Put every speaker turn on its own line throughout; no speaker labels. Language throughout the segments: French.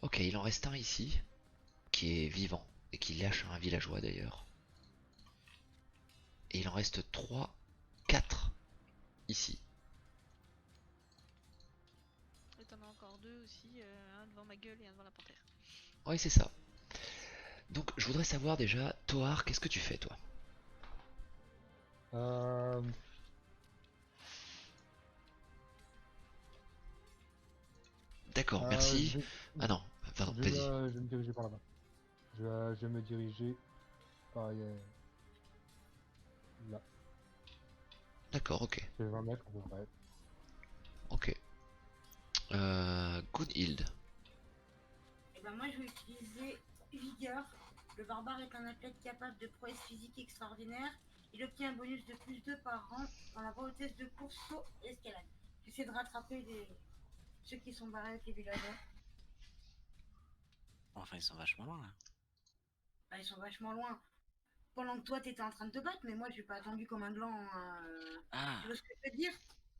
Ok, il en reste un ici, qui est vivant, et qui lâche un villageois d'ailleurs. Et il en reste 3, 4 ici.
Et t'en as encore deux aussi, un devant ma gueule et un devant la panthère.
Ouais, c'est ça. Donc je voudrais savoir déjà, Toar, qu'est-ce que tu fais toi?
Euh,
D'accord,
je
merci.
vais,
Ah non, pardon, vas-y.
je vais me diriger par là-bas. Je vais me diriger par là.
D'accord, ok.
C'est 20 mètres à peu près.
Ok. Gunhild.
Et ben moi je vais utiliser Vigueur. Le barbare est un athlète capable de prouesses physiques extraordinaires. Il obtient un bonus de plus 2 par an dans la vitesse de course, saut et escalade. J'essaie de rattraper ceux qui sont barrés avec les villageois.
Enfin, ils sont vachement loin là.
Bah, ils sont vachement loin. Pendant que toi t'étais en train de te battre, mais moi j'ai pas attendu comme un gland.
Ah,
Tu vois ce que je veux dire?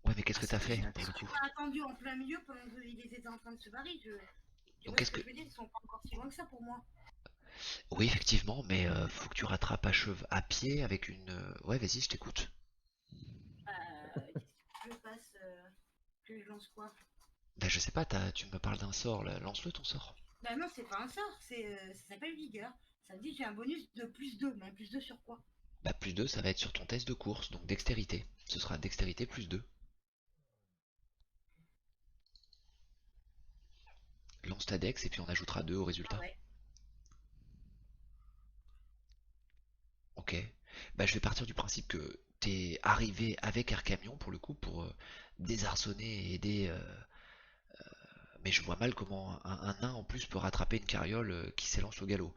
Ouais, mais qu'est-ce
ah
que t'as
c'était
fait
une
pour le
J'ai
coup?
interruption.
pas attendu en plein milieu pendant qu'ils étaient en train de se barrer. Tu
Donc
vois ce
qu'est-ce
que
que...
je veux dire? Ils sont pas encore si loin que ça pour moi.
Oui, effectivement, mais faut que tu rattrapes à pied avec une... Ouais, vas-y, je t'écoute.
Qu'est-ce que je passe que je lance quoi?
Bah je sais pas, tu me parles d'un sort là, lance-le ton sort.
Bah non, c'est pas un sort, ça s'appelle vigueur. Ça me dit que j'ai un bonus de plus 2, mais un plus 2 sur quoi?
Bah plus 2, ça va être sur ton test de course, donc dextérité. Ce sera dextérité plus 2. Lance ta dex et puis on ajoutera 2 au
Ah
résultat.
ouais.
Ok. Bah je vais partir du principe que t'es arrivé avec Arcamion pour le coup pour désarçonner et aider... mais je vois mal comment un nain en plus peut rattraper une carriole qui s'élance au galop.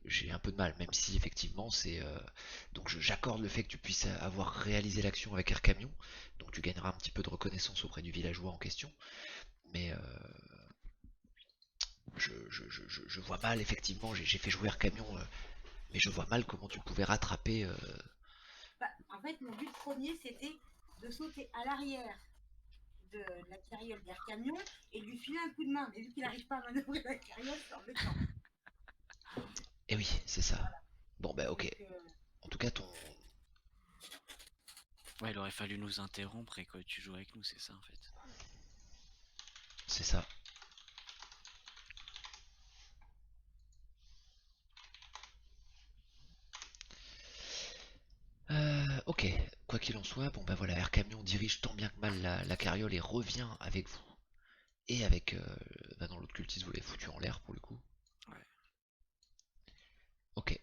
J'ai un peu de mal, même si effectivement c'est... Donc j'accorde le fait que tu puisses avoir réalisé l'action avec Arcamion, donc tu gagneras un petit peu de reconnaissance auprès du villageois en question, mais je vois mal effectivement, j'ai fait jouer Arcamion, mais je vois mal comment tu pouvais rattraper...
Bah, en fait, mon but premier, c'était de sauter à l'arrière de la carriole vers camion et lui filer un coup de main. Mais vu qu'il n'arrive pas à manœuvrer la carriole, c'est embêtant.
Eh oui, c'est ça. Bon bah ok.
Donc,
En tout cas ton...
Ouais, il aurait fallu nous interrompre et que tu joues avec nous, c'est ça en fait.
C'est ça. Ok, quoi qu'il en soit, bon bah voilà, Air Camion dirige tant bien que mal la carriole et revient avec vous. Et avec... bah non, l'autre cultiste vous l'avez foutu en l'air pour le coup.
Ouais.
Ok.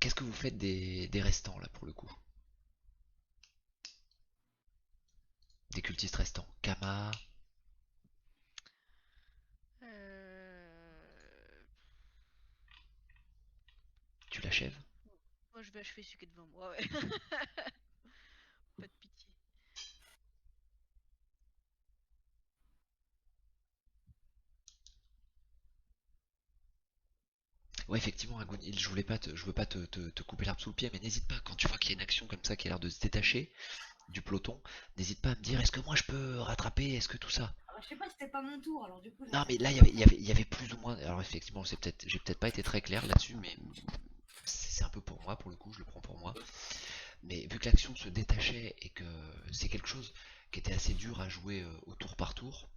Qu'est-ce que vous faites des restants là pour le coup? Des cultistes restants. Kama,
Euh...
tu l'achèves?
Moi je vais achever celui qui est devant moi, ouais. Pas de pitié.
Ouais, effectivement, Agunil, je veux pas te couper l'arbre sous le pied, mais n'hésite pas, quand tu vois qu'il y a une action comme ça qui a l'air de se détacher du peloton, n'hésite pas à me dire est-ce que moi je peux rattraper, est-ce que tout ça?
alors, je sais pas, c'était pas mon tour, alors du coup,
Non, mais là,
j'attaquerai pas.
il y avait plus ou moins. Alors, effectivement, j'ai peut-être pas été très clair là-dessus, mais c'est un peu pour moi, pour le coup, je le prends pour moi. Mais vu que l'action se détachait et que c'est quelque chose qui était assez dur à jouer au tour par tour,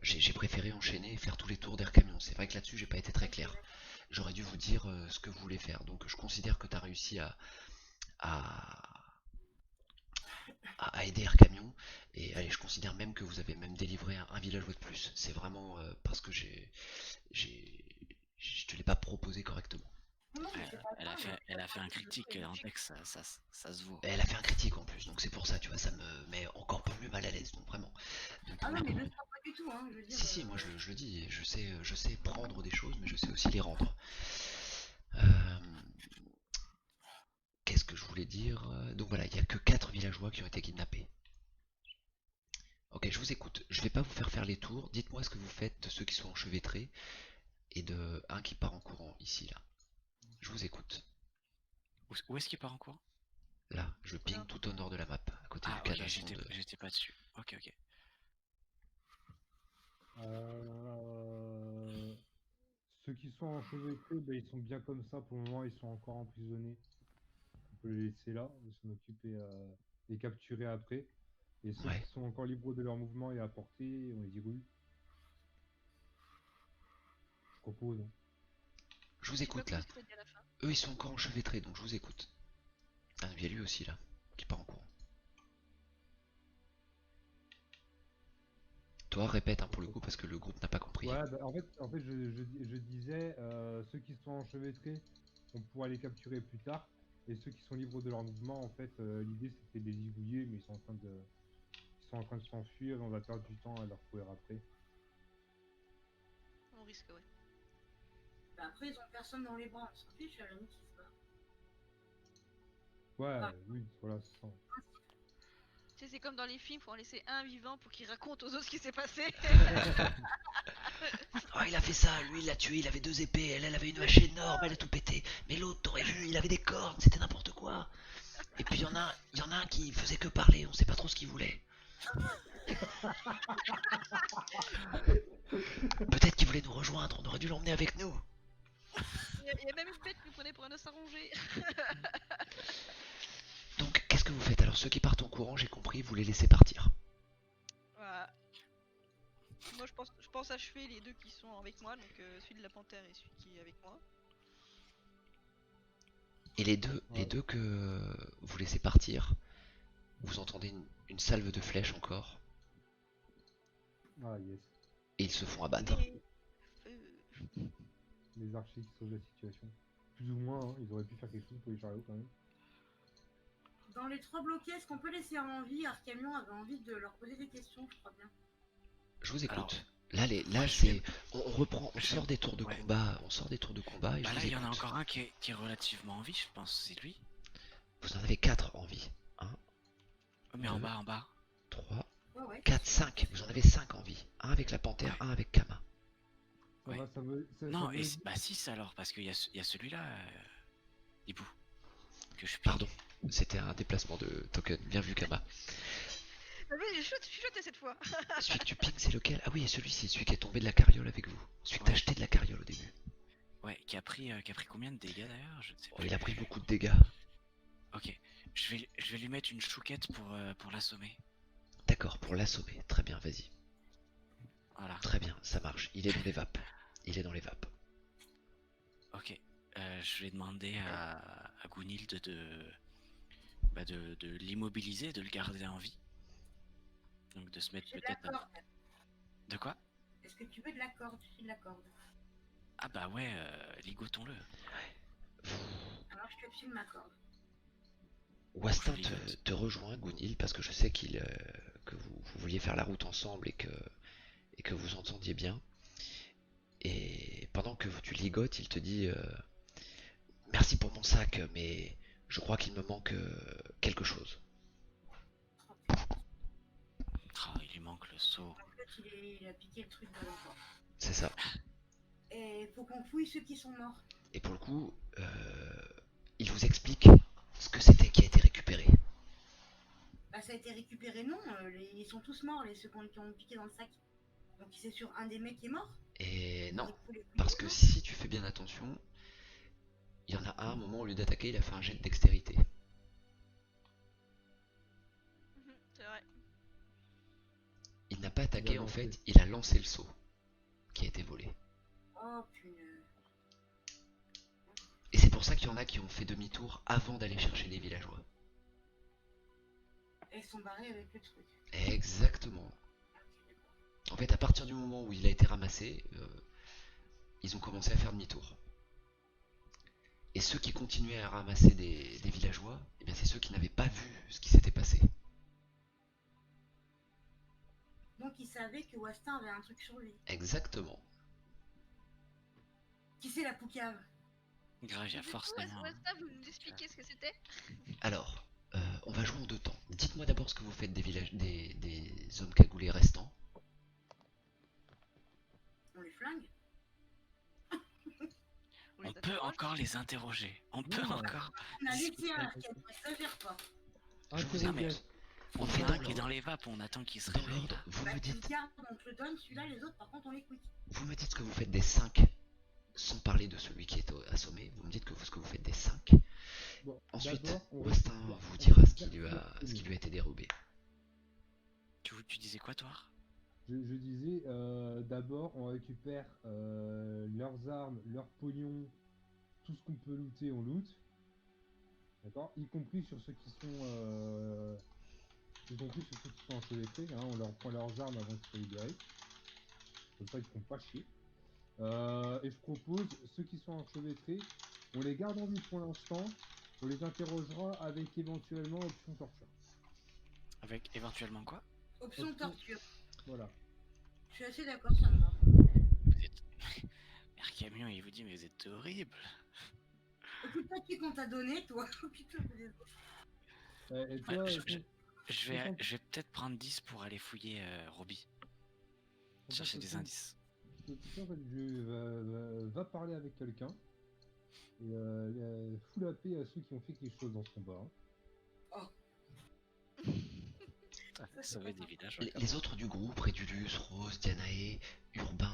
j'ai préféré enchaîner et faire tous les tours d'air camion. C'est vrai que là-dessus, j'ai pas été très
Ok,
clair.
d'accord.
J'aurais dû vous dire ce que vous voulez faire. Donc, je considère que tu as réussi à, à aider Air Camion. Et allez, je considère même que vous avez même délivré un villageois de plus. C'est vraiment parce que je te l'ai pas proposé correctement.
Non, non, mais c'est pas grave.
Elle a fait un
Je
critique
fais
en
du-
texte, ça se vaut.
Elle a fait un critique en plus, donc c'est pour ça, tu vois, ça me met encore plus mal à l'aise, donc vraiment. Donc,
Ah non, mais ne sois pas du tout, hein. Je veux dire,
si, si, moi je le dis, je sais prendre des choses, mais je sais aussi les rendre. Euh, Qu'est-ce que je voulais dire? Donc voilà, il n'y a que 4 villageois qui ont été kidnappés. Ok, je vous écoute. Je vais pas vous faire les tours. Dites-moi ce que vous faites de ceux qui sont enchevêtrés et de un qui part en courant ici, là. Je vous écoute.
Où est-ce qu'il part en cours?
Là, je ping
Là.
tout au nord de la map, à côté du
Ah ok,
canasson de...
j'étais pas dessus. Ok, ok.
Ceux qui sont enchevêtrés, ben, ils sont bien comme ça pour le moment, ils sont encore emprisonnés. On peut les laisser là, on s'en occuper les capturer après. Et ceux
Ouais.
qui sont encore libres de leur mouvement et à portée, on les déroule. Je propose. Hein.
Je vous
J'ai pas
écoute
compris
là.
ce que t'as dit à la fin.
Eux ils sont encore enchevêtrés donc je vous écoute. Ah, il y a lui aussi là, qui part en courant. Toi répète hein, pour le coup parce que le groupe n'a pas compris.
Ouais, bah, en fait je disais, ceux qui sont enchevêtrés, on pourra les capturer plus tard. Et ceux qui sont libres de leur mouvement, en fait, l'idée c'était de les zigouiller, mais ils sont en train de s'enfuir, on va perdre du temps à leur courir après.
On risque, ouais.
Bah, après, ils ont personne dans les bras, on s'en fiche, à la limite, ils se battent.
Ouais,
Ah.
oui, voilà, c'est ça.
Tu sais, c'est comme dans les films, faut en laisser un vivant pour qu'il raconte aux autres ce qui s'est passé.
Oh il a fait ça, lui il l'a tué, il avait 2 épées, elle avait une hache énorme, elle a tout pété. Mais l'autre t'aurais vu, il avait des cornes, c'était n'importe quoi. Et puis il y en a un qui faisait que parler, on sait pas trop ce qu'il voulait. Peut-être qu'il voulait nous rejoindre, on aurait dû l'emmener avec nous.
Il y a même une bête qui nous prenait pour un os à ronger.
Donc qu'est-ce que vous faites? Alors ceux qui partent en courant, j'ai compris, vous les laissez partir.
Voilà. Moi, je pense achever les deux qui sont avec moi, donc celui de la panthère et celui qui est avec moi.
Et les
Ouais.
deux que vous laissez partir, vous entendez une salve de flèches encore,
Ah yes.
et ils se font abattre.
Et...
Les archers qui sauvent la situation. Plus ou moins, hein, ils auraient pu faire quelque chose pour les chariots quand même.
Dans les 3 bloqués, est-ce qu'on peut laisser en vie? Arcamion avait envie de leur poser des questions, je crois bien.
Je vous écoute.
Alors,
Là,
moi,
c'est, on reprend, on
je
sort
vais-
des tours de
ouais.
combat, on sort des tours de combat et
Bah
je
là,
vous
il y en a
écoute.
encore un qui est relativement en vie, je pense, c'est lui.
Vous en avez 4 en vie. 1,
Oh, mais en
Deux.
bas, en bas.
3,
Ouais.
4, 5. Vous en avez 5 en vie. Un avec la panthère, un avec Kama.
Ça
Ouais.
va, ça veut.
Non,
veut
et
dire-
bah 6 alors, parce qu'il y a celui-là, Hibou, que je pique.
Pardon, c'était un déplacement de token. Bien vu Kama.
Ah oui, j'ai chuchoté cette fois.
Celui que tu pings, c'est lequel? Ah oui, et celui-ci, celui qui est tombé de la carriole avec vous. Celui que t'as
Ouais.
acheté de la carriole au début.
Ouais, qui a pris combien de dégâts d'ailleurs? Je ne sais
Oh,
plus.
il a pris beaucoup de dégâts.
Ok, je vais lui mettre une chouquette pour l'assommer.
D'accord, pour l'assommer. Très bien, vas-y.
Voilà.
Très bien, ça marche. Il est dans les vapes. Il est dans les vapes.
Ok, je vais demander à Gunhild de l'immobiliser, de le garder en vie. Donc de se mettre
J'ai de la
peut-être...
corde.
De quoi?
Est-ce que tu veux de la corde? J'ai de la corde.
Ah bah ouais, ligotons-le.
Alors je te file ma corde.
Wastin
Je ligote.
te rejoint, Gunil, parce que je sais que vous vouliez faire la route ensemble et que vous entendiez bien. Et pendant que tu ligotes, il te dit merci pour mon sac, mais je crois qu'il me manque quelque chose.
Ah, il lui manque le seau.
En fait, il a piqué le truc de l'enfant.
C'est ça.
Et faut qu'on fouille ceux qui sont morts.
Et pour le coup, il vous explique ce que c'était qui a été récupéré.
Bah ça a été récupéré, non. Ils sont tous morts, ceux qui ont piqué dans le sac. Donc c'est sur un des mecs qui est mort.
Et non,
Il faut les fouiller,
parce que
non
si tu fais bien attention, il y en a un moment, au lieu d'attaquer, il a fait un jet de dextérité.
C'est vrai.
Il n'a pas attaqué,
Il a
en
lancé.
fait, il a lancé le seau qui a été volé.
Oh punaise.
Et c'est pour ça qu'il y en a qui ont fait demi-tour avant d'aller chercher les villageois.
Elles sont barrées avec le truc.
Exactement. En fait, à partir du moment où il a été ramassé, ils ont commencé à faire demi-tour. Et ceux qui continuaient à ramasser des villageois, eh bien c'est ceux qui n'avaient pas vu ce qui s'était passé.
Donc ils savaient que Wastin avait un truc sur lui.
Exactement.
Qui c'est la poucave?
Grave, il y a
Du coup,
forcément...
Wasta, vous nous expliquez ce que c'était?
Alors, on va jouer en deux temps. Dites-moi d'abord ce que vous faites des hommes cagoulés restants.
On les flingue?
On peut encore les interroger. On peut
Non.
encore...
On a laissé un arcade, exagère pas.
Je vous
Interroger.
écoute.
On
On fait
fait
dans
un qui est
l'ordre.
dans les vapes, on attend qu'il se
Dans
réveille.
l'ordre,
Bah tu le gardes, on te le donne, celui-là, les autres par contre on les quitte.
vous me dites ce que vous faites des 5 sans parler de celui qui est assommé, vous me dites que ce que vous faites des 5.
Bon,
Ensuite,
d'abord,
Westin
récupère-
vous
on
dira ce
récupère
qui
le
lui a été dérobé.
Tu disais quoi, toi?
Je disais, d'abord, on récupère leurs armes, leurs pognons, tout ce qu'on peut looter, on loot. D'accord? Y compris sur ceux qui sont, y compris sur ceux qui sont enchevêtrés, hein, on leur prend leurs armes avant qu'ils soient libérés. Comme ça, ils ne font pas chier. Et je propose, ceux qui sont enchevêtrés, on les garde en vie pour l'instant, on les interrogera avec éventuellement option torture.
Avec éventuellement quoi?
Option
Option-
torture.
Voilà.
Je suis assez d'accord, ça me va.
Vous êtes... Mère Camion, il vous dit, mais vous êtes horrible.
Occupe-toi de qui qu'on t'a donné, toi. Occupe-toi des autres.
Et toi,
Ouais,
je
je vais peut-être prendre 10 pour aller fouiller Robbie. Chercher des indices.
En fait, va parler avec quelqu'un et fous la paix à ceux qui ont fait quelque chose dans ce combat. Hein.
Sauver des villages.
Les autres du groupe, Rédulus, Rose, Dianae, Urbain,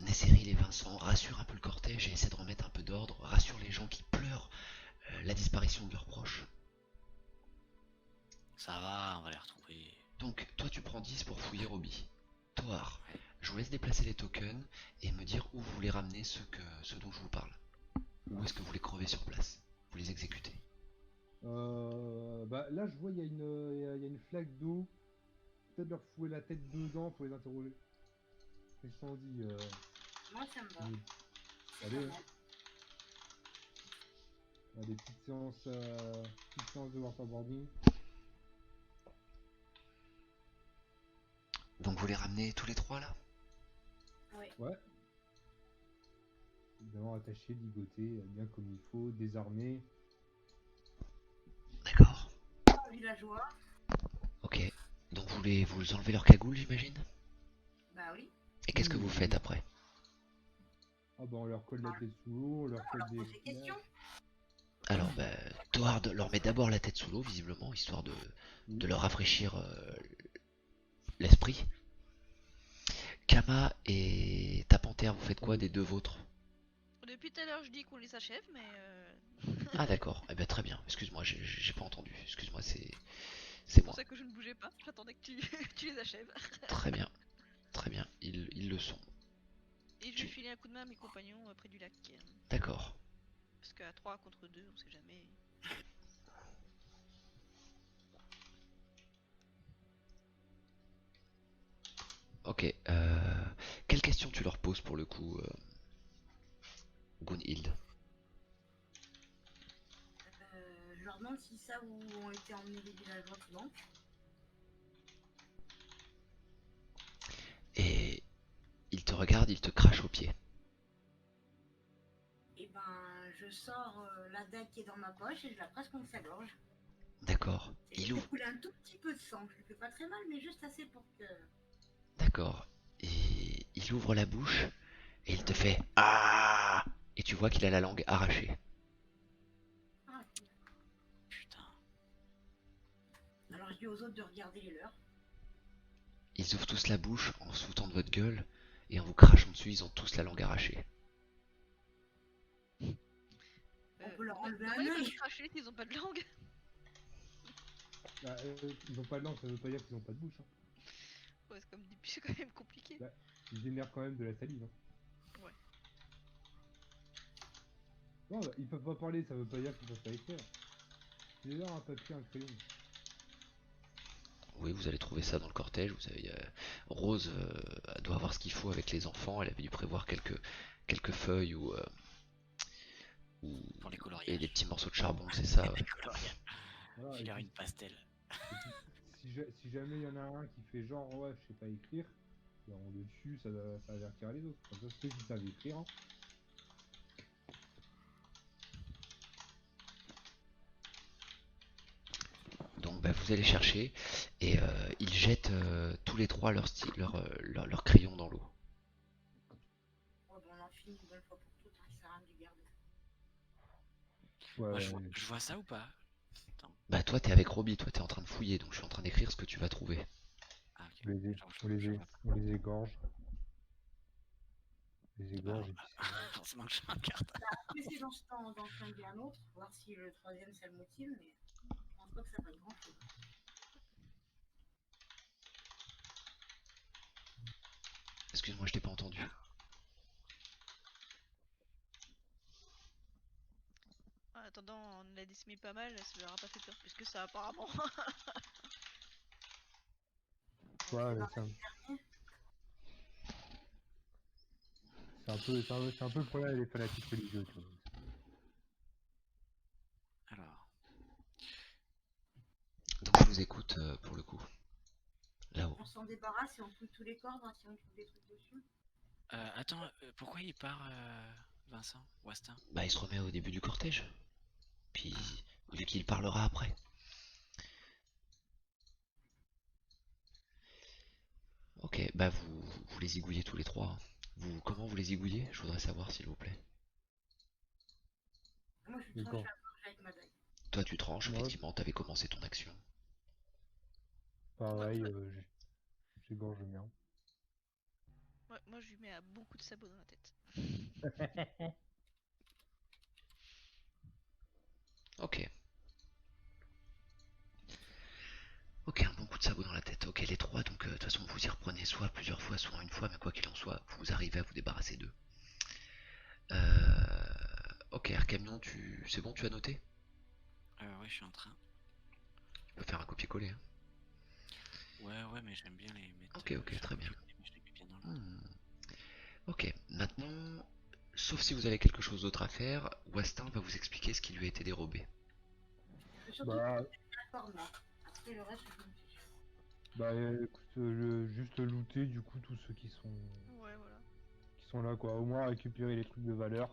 Nesseril et Vincent rassurent un peu le cortège et essaient de remettre un peu d'ordre, rassurent les gens qui pleurent la disparition de leurs proches.
Ça va, on va les retrouver.
Donc, toi tu prends 10 pour fouiller Robbie. Toar, je vous laisse déplacer les tokens et me dire où vous voulez ramener ceux dont je vous parle. Où est-ce que vous les crevez sur place? Vous les exécutez.
Bah, là, je vois, il y a une flaque d'eau. Peut-être leur fouer la tête dedans pour les interroger. Qu'est-ce qu'on dit
Moi, ça me va. C'est
Allez.
pas mal.
Des petites séances de waterboarding.
Donc vous les ramenez tous les trois là?
Ouais. Évidemment attachés, ligotés, bien comme il faut, désarmés.
D'accord.
Villageois.
Ok. Donc vous enlevez leur cagoule, j'imagine?
Bah oui.
Et qu'est-ce que vous faites après?
Ah bah on leur colle la tête sous l'eau, on leur colle
Alors,
des...
pose des questions.
Alors, Toard leur met d'abord la tête sous l'eau, visiblement, histoire de leur rafraîchir l'esprit. Kama et ta panthère, vous faites quoi des deux vôtres?
Depuis tout à l'heure, je dis qu'on les achève, mais
Ah d'accord, eh bien très bien, excuse-moi, j'ai pas entendu, excuse-moi, c'est
c'est
moi.
pour ça que je ne bougeais pas. J'attendais que tu les achèves.
Très bien, ils le sont.
Et je vais filer un coup de main à mes compagnons près du lac.
D'accord.
Parce qu'à 3 contre 2, on sait jamais.
Ok, quelle question tu leur poses pour le coup, Gunhild?
Je leur demande si ça où ont été emmenés les villageois qui manquent.
Et il te regarde, il te crache aux pieds.
Et ben, je sors la dague qui est dans ma poche et je la presse contre sa gorge.
D'accord,
Et
il
je
ouvre.
fais couler un tout petit peu de sang. Je lui fais pas très mal, mais juste assez pour que...
D'accord. Et il ouvre la bouche et il te fait ah, et tu vois qu'il a la langue arrachée.
Ah,
Putain.
alors je dis aux autres de regarder les leurs.
Ils ouvrent tous la bouche en se foutant de votre gueule et en vous crachant dessus, ils ont tous la langue arrachée.
On peut leur enlever
Comment
un
ils peuvent
œil.
cracher s'ils ont pas de langue?
Bah, ils ont pas de langue, ça veut pas dire qu'ils ont pas de bouche. Hein.
Ouais, c'est quand même compliqué.
Bah, ils génèrent quand même de la salive. Hein.
Ouais.
Non, bah, ils peuvent pas parler, ça veut pas dire qu'ils peuvent pas écrire. J'ai là un papier, un crayon.
Oui, vous allez trouver ça dans le cortège. Vous savez, Rose doit avoir ce qu'il faut avec les enfants. Elle avait dû prévoir quelques feuilles ou
Pour les
et
coloriages.
des petits morceaux de charbon, c'est ça.
Les coloriages.
Voilà,
Il
et
a
puis,
une pastel.
si jamais il y en a un qui fait genre ouais je sais pas écrire, bah, on le tue, ça avertira les autres. Comme ça ceux qui savent écrire, hein.
Donc bah, vous allez chercher et ils jettent tous les trois leur crayon dans l'eau.
Ouais, bon, on en finit une bonne fois pour toutes, hein, ça sert à rien de les garder.
Ouais,
Moi, je vois ça ou pas? Attends.
Bah toi t'es avec Robbie, toi t'es en train de fouiller, donc je suis en train d'écrire ce que tu vas trouver.
Ah, ok.
on les,
Genre,
on les,
je vois pas.
on les égorge. Les
Bah,
égorge et puis
forcément que je m'incarne.
Essayer d'en flinguer un autre, voir si le troisième ça le motive, mais je pense pas que ça fasse grand chose.
Excuse-moi, je t'ai pas entendu.
En attendant, on l'a décimé pas mal, ça leur a pas fait peur plus que ça apparemment.
Ouais, mais
C'est
c'est un peu le problème des fanatiques religieux, tu vois.
Alors,
Donc je vous écoute pour le coup. Là-haut.
On s'en débarrasse et on fout tous les corps, voir si on trouve des trucs dessus.
attends, pourquoi il part, Vincent Westin?
Bah il se remet au début du cortège. Puis vu qu'il parlera après. Ok, bah vous les zigouillez tous les trois. Hein. Comment vous les zigouillez? Je voudrais savoir s'il vous plaît.
Moi je suis
D'accord.
avec ma dague.
Toi tu tranches,
Ouais.
effectivement, t'avais commencé ton action.
Pareil, j'égorge le mien.
Moi je lui mets à bon coup de sabot dans la tête.
Ok. Ok, un bon coup de sabot dans la tête. Ok, les trois, donc de toute façon vous y reprenez soit plusieurs fois, soit une fois, mais quoi qu'il en soit, vous arrivez à vous débarrasser d'eux. Ok, Arcamion, c'est bon, tu as noté?
Ouais, je suis en train.
Tu peux faire un copier-coller. Hein.
Ouais, mais j'aime bien les mettre.
Ok, très bien.
Mais je les mets bien dans l'ordre.
Ok, maintenant, sauf si vous avez quelque chose d'autre à faire, Wastin va vous expliquer ce qui lui a été dérobé.
Surtout
Bah,
d'accord, mais après le reste, je me fiche.
bah écoute, juste looter du coup tous ceux
Ouais, voilà.
qui sont là, quoi. Au moins récupérer les trucs de valeur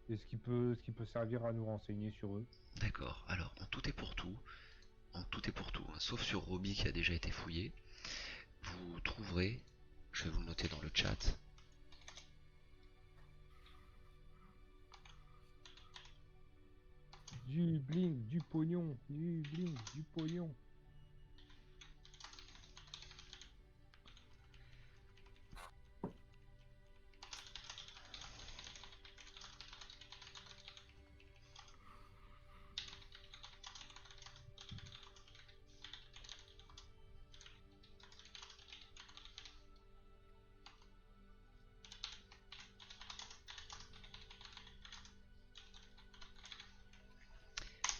et ce qui peut servir à nous renseigner sur eux.
D'accord, alors en tout et pour tout, hein, sauf sur Roby qui a déjà été fouillé, vous trouverez, je vais vous le noter dans le chat,
Du bling, du pognon, du bling, du pognon.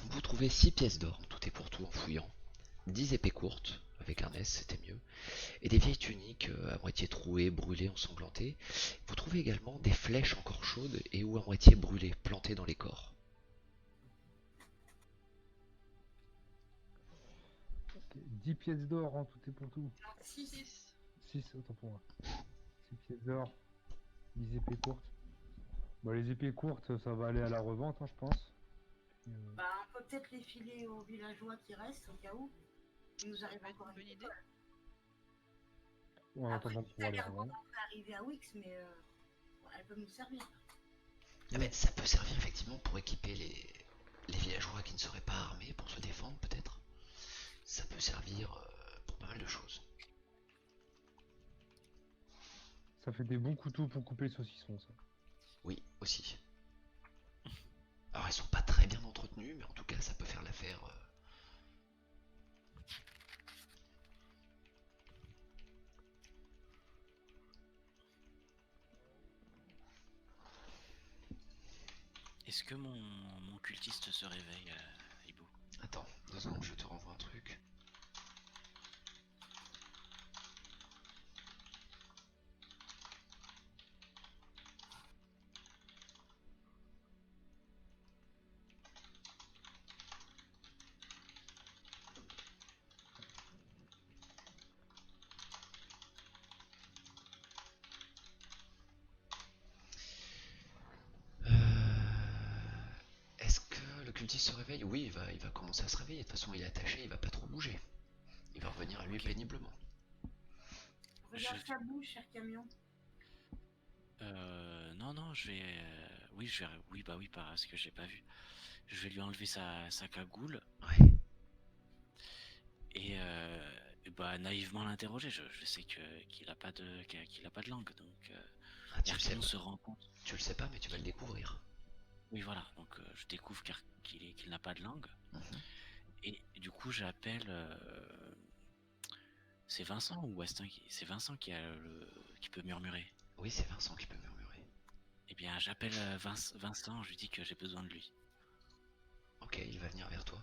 donc vous trouvez 6 pièces d'or en tout et pour tout en fouillant, 10 épées courtes, avec un S c'était mieux, et des vieilles tuniques à moitié trouées, brûlées, ensanglantées. Vous trouvez également des flèches encore chaudes et ou à moitié brûlées, plantées dans les corps.
10 pièces d'or en tout et pour tout.
6.
6, autant pour moi. 6 pièces d'or, 10 épées courtes. Bah les épées courtes, ça va aller à la revente, hein, je pense. Puis,
Bah, on peut peut-être les filer aux villageois qui restent au cas où. Il nous arrive
Ça peut être
encore
une bonne idée.
en
Après,
attendant de
ça a
pouvoir les
l'air
revendre.
arriver à Wix, mais elles peuvent nous servir.
Ah ben, ça peut servir effectivement pour équiper les villageois qui ne seraient pas armés, pour se défendre peut-être. Ça peut servir pour pas mal de choses.
Ça fait des bons couteaux pour couper le saucisson, ça.
Oui, aussi. Alors ils sont pas très bien entretenus, mais en tout cas ça peut faire l'affaire.
Est-ce que mon cultiste se réveille, Hibou?
Attends, 2 secondes, je te renvoie un truc. Est-ce que le cultiste se réveille? Oui, il va commencer à se réveiller. De toute façon, il est attaché, il va pas trop bouger. Il va revenir à lui
Ok.
péniblement.
Regarde sa bouche, cher camion.
Non, je vais. Oui, oui, bah oui, parce que j'ai pas vu. Je vais lui enlever sa cagoule
Ouais.
et bah naïvement l'interroger. Je sais qu'il a pas de langue, donc
Ah, tu le sais
Arcamion
pas.
se rend compte.
Tu le sais pas, mais tu vas le découvrir.
Oui, voilà. Donc, je découvre qu'il n'a pas de langue.
Mhm.
Et du coup, j'appelle. C'est Vincent ou Westin C'est Vincent qui peut murmurer.
Oui, c'est Vincent qui peut murmurer.
Eh bien, j'appelle Vincent, je lui dis que j'ai besoin de lui.
Ok, il va venir vers toi.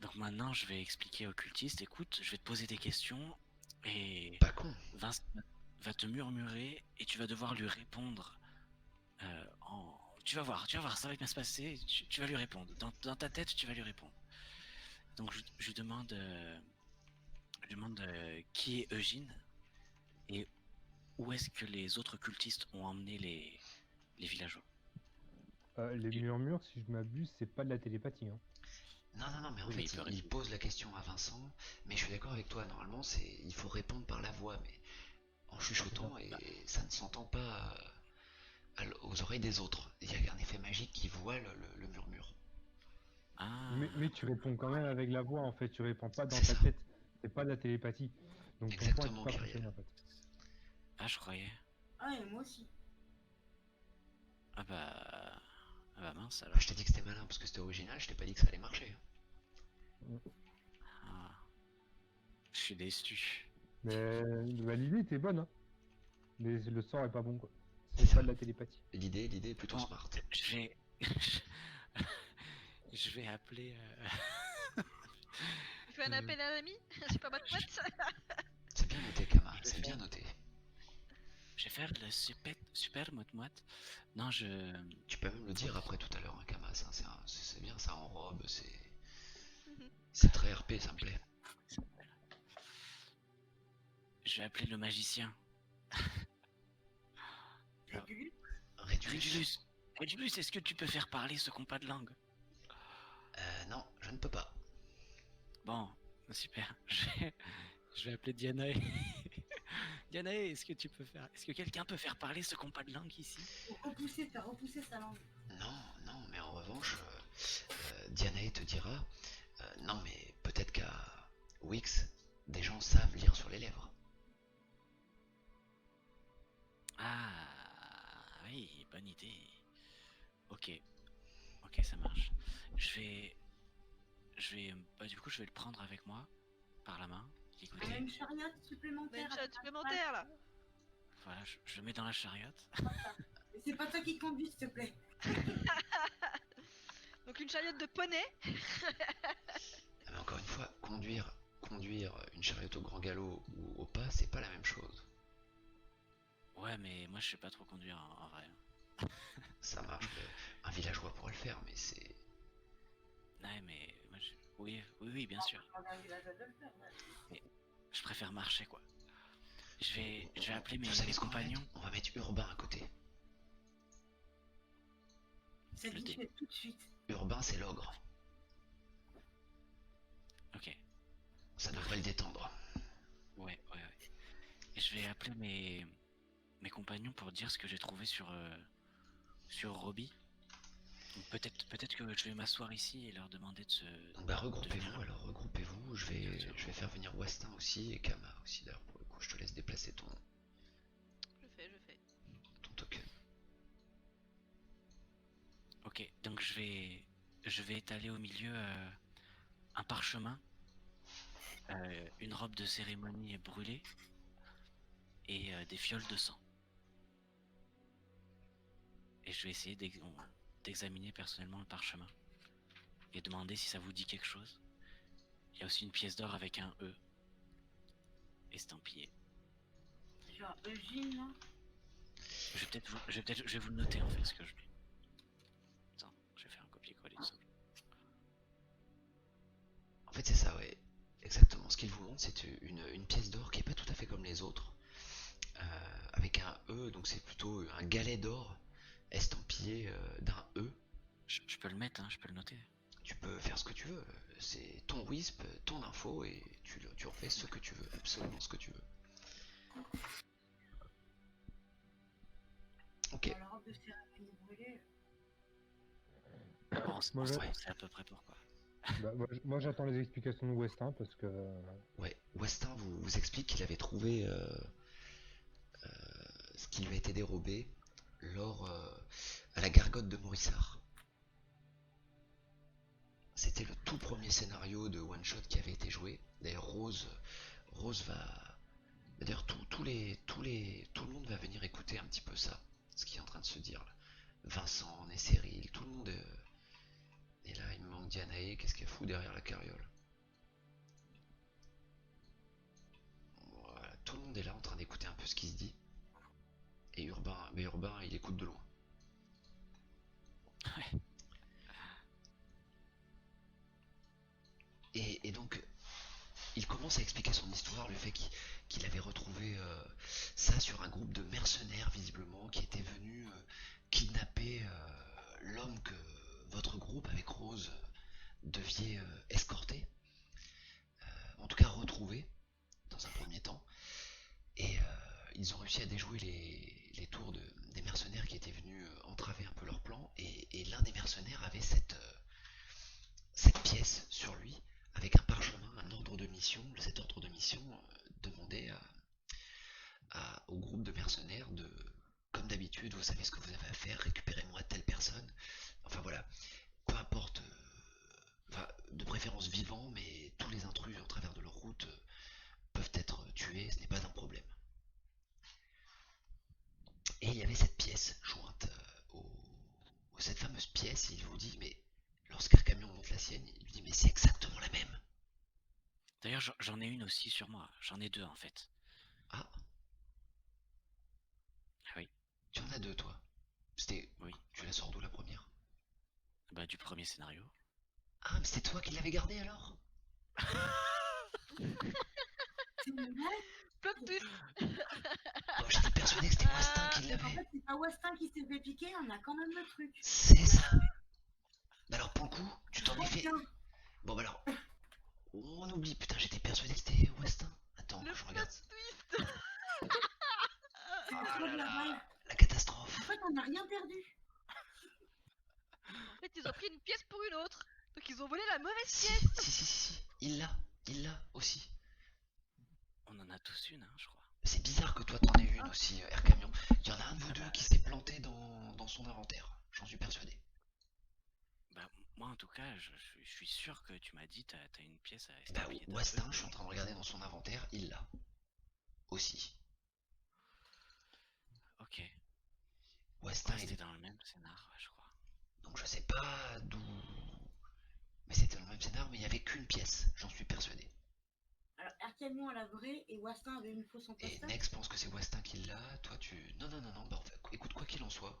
Donc maintenant, je vais expliquer au cultiste, écoute, je vais te poser des questions et
Pas con.
Vincent va te murmurer et tu vas devoir lui répondre Tu vas voir, ça va bien se passer, tu vas lui répondre. Dans ta tête, tu vas lui répondre. Donc je lui demande, qui est Eugène et où est-ce que les autres cultistes ont emmené les villageois.
Les murmures, si je m'abuse, c'est pas de la télépathie. Hein.
Non, mais en
Oui, mais
fait,
il peut
il
répondre.
pose la question à Vincent, mais je suis d'accord avec toi, normalement, il faut répondre par la voix, mais en chuchotant, et ça ne s'entend pas aux oreilles des autres. Il y a un effet magique qui voile le murmure.
Ah,
Mais tu réponds quand même avec la voix, en fait. Tu réponds pas dans
C'est
ta
ça,
tête. C'est pas de la télépathie. Donc ton point n'est
exactement,
pas fonctionné,
Kyriel.
en fait.
je croyais.
Ah, et moi aussi.
Ah bah, mince
Bah,
alors.
je t'ai dit que c'était malin parce que c'était original, je t'ai pas dit que ça allait marcher.
Ah, je suis déçu.
Mais bah, l'idée était bonne, hein. Mais le sort est pas bon, quoi.
C'est
C'est
ça.
pas de la télépathie.
L'idée est plutôt
Bon,
smart.
je vais, je vais appeler.
Tu fais un
Euh,
appel à l'ami. C'est pas ma boîte.
C'est bien noté, Kama,
je vais
c'est bien
faire,
noté.
je vais faire le super moite. Non,
Tu peux même le dire après tout à l'heure, hein, Kama, c'est bien, ça enrobe, c'est très RP, ça me plaît.
je vais appeler le magicien.
C'est du luxe.
Rédulus.
Régulus, est-ce que tu peux faire parler ce compas de langue?
Non, je ne peux pas.
Bon, super. Je vais appeler Dianae. Dianae, est-ce que quelqu'un peut faire parler ce compas de langue ici?
T'as repoussé sa langue.
Non, mais en revanche, Dianae te dira, non, mais peut-être qu'à Wix, des gens savent lire sur les lèvres.
Ah, oui, bonne idée. Ok, ça marche. Du coup, je vais le prendre avec moi, par la main.
On a
Écoutez,
une chariote
On a
supplémentaire.
une chatte supplémentaire là.
voilà, je le mets dans la chariote.
Mais c'est pas toi qui conduis, s'il te plaît.
Donc une chariote de poney.
Mais encore une fois, conduire une charrette au grand galop ou au pas, c'est pas la même chose.
Ouais, mais moi, je sais pas trop conduire en vrai.
Ça marche, un villageois pourrait le faire, mais c'est...
Ouais, mais moi, oui, bien sûr.
On a un villageois de le faire, ouais.
Je préfère marcher, quoi. Je vais appeler
Vous savez
mes
ce qu'on va
compagnons.
mettre? On va mettre Urbain à côté.
C'est
Le
dit
dé.
tout de suite.
Urbain, c'est l'ogre.
Ok,
Ça devrait le détendre.
ouais. Et je vais appeler mes compagnons pour dire ce que j'ai trouvé sur Robbie. Donc peut-être que je vais m'asseoir ici et leur demander de se.
Donc bah
de
regroupez-vous
venir.
alors, regroupez-vous. Je vais faire venir Westin aussi et Kama aussi d'ailleurs pour le coup. Je te laisse déplacer ton
Je fais.
token.
Ok, donc je vais étaler au milieu un parchemin, une robe de cérémonie brûlée et des fioles de sang. Et je vais essayer d'examiner personnellement le parchemin et demander si ça vous dit quelque chose. Il y a aussi une pièce d'or avec un E estampillé.
Genre Eugène, là.
Je vais vous le noter en fait ce que je mets. Attends, je vais faire un copier-coller tout simplement.
En fait c'est ça, ouais. Exactement. Ce qu'il vous montre, c'est une pièce d'or qui est pas tout à fait comme les autres. Avec un E, donc c'est plutôt un galet d'or estampillé d'un E.
Je peux le mettre, hein, je peux le noter.
Tu peux faire ce que tu veux. C'est ton Wisp, ton info, et tu en fais ce que tu veux, absolument ce que tu veux. Ok.
La robe de cérémonie brûlée.
Bon,
Moi,
on sait à peu près pourquoi.
Bah, moi, j'attends les explications de Westin parce que.
Ouais, Westin vous explique qu'il avait trouvé ce qui lui a été dérobé lors à la gargote de Morissard. C'était le tout premier scénario de One Shot qui avait été joué. D'ailleurs, Rose va. D'ailleurs, tout le monde va venir écouter un petit peu ça, ce qui est en train de se dire là. Vincent, Nesseril, tout le monde est là. Il me manque Dianae, qu'est-ce qu'elle fout derrière la carriole? Voilà, tout le monde est là en train d'écouter un peu ce qui se dit. Et Urbain, il écoute de loin.
Ouais.
Et donc, il commence à expliquer son histoire, le fait qu'il avait retrouvé ça sur un groupe de mercenaires, visiblement, qui étaient venus kidnapper l'homme que votre groupe, avec Rose, deviez escorter. En tout cas, retrouver, dans un premier temps. Et ils ont réussi à déjouer les tours des mercenaires qui étaient venus entraver un peu leur plan. Et l'un des mercenaires avait cette pièce sur lui, avec un parchemin, un ordre de mission. Cet ordre de mission demandait au groupe de mercenaires de, comme d'habitude, vous savez ce que vous avez à faire, récupérez-moi telle personne. Enfin voilà, peu importe, enfin, de préférence vivant, mais tous les intrus en travers de leur route peuvent être tués, ce n'est pas un problème. Et il y avait cette pièce jointe cette fameuse pièce, il vous dit, mais lorsqu'un camion monte la sienne, il lui dit, mais c'est exactement la même.
D'ailleurs, j'en ai une aussi sur moi. J'en ai deux en fait.
Ah,
Ah oui,
tu en as deux, toi. C'était.
oui.
Tu la sors d'où la première?
Bah du premier scénario.
Ah, mais c'est toi qui l'avais gardée alors?
C'est une blague.
Plot twist.
Oh, j'étais persuadé que c'était Westin qui
En
l'avait.
fait, c'est pas Westin qui s'est fait piquer, on a quand même le truc.
C'est ça. Bah alors pour le coup, tu t'en es fait.
Tiens,
Bon bah alors, on oublie, putain, j'étais persuadé que c'était Westin. Attends,
Le
je
plot
regarde.
twist.
c'est
Oh
le choix
là
de la balle.
là, la catastrophe.
En fait, on n'a rien perdu.
En fait, ils ont pris une pièce pour une autre. Donc ils ont volé la mauvaise
Si,
pièce.
si. Il l'a aussi.
On en a tous une, hein, je crois.
C'est bizarre que toi t'en aies une aussi, Air Camion. Il y en a un de vous deux qui s'est planté dans son inventaire. J'en suis persuadé.
Bah moi en tout cas, je suis sûr que tu m'as dit t'as une pièce à
Bah,
estampiller d'un
Westin,
E.
je suis en train de regarder dans son inventaire, il l'a. Aussi.
Ok.
Westin,
Ouais,
il
c'était
est.
dans le même scénar, ouais, je crois.
Donc je sais pas d'où. Mais c'était dans le même scénar, mais il y avait qu'une pièce, j'en suis persuadé.
Alors, Air Camion a la vraie et Westin avait une fausse en
Et
plastique.
Nex pense que c'est Westin qui l'a, toi tu. Non, bah en fait, écoute, quoi qu'il en soit,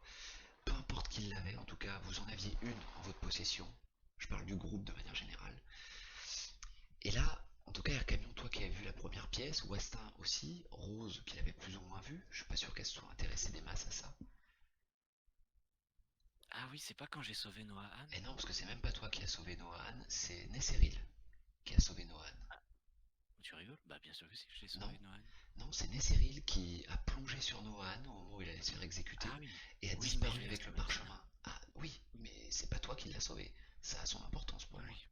peu importe qui l'avait, en tout cas, vous en aviez une en votre possession. Je parle du groupe de manière générale. Et là, en tout cas, Air Camion, toi qui avais vu la première pièce, Westin aussi, Rose qui l'avait plus ou moins vue, je suis pas sûr qu'elle se soit intéressée des masses à ça.
Ah oui, c'est pas quand j'ai sauvé Noah Anne.
Et non, parce que c'est même pas toi qui as sauvé Nohan, c'est Nesseril qui a sauvé Nohan.
Tu rigoles? Bah bien sûr que si, je l'ai
Non.
sauvé Noah Anne.
Non, c'est Nesseril qui a plongé sur Nohan au moment où il allait se faire exécuter
Ah oui.
et a
Oui,
disparu
mais je l'ai
avec le
sauvé.
parchemin. Ah oui, mais c'est pas toi qui l'as sauvé. Ça a son importance pour moi.
Oui.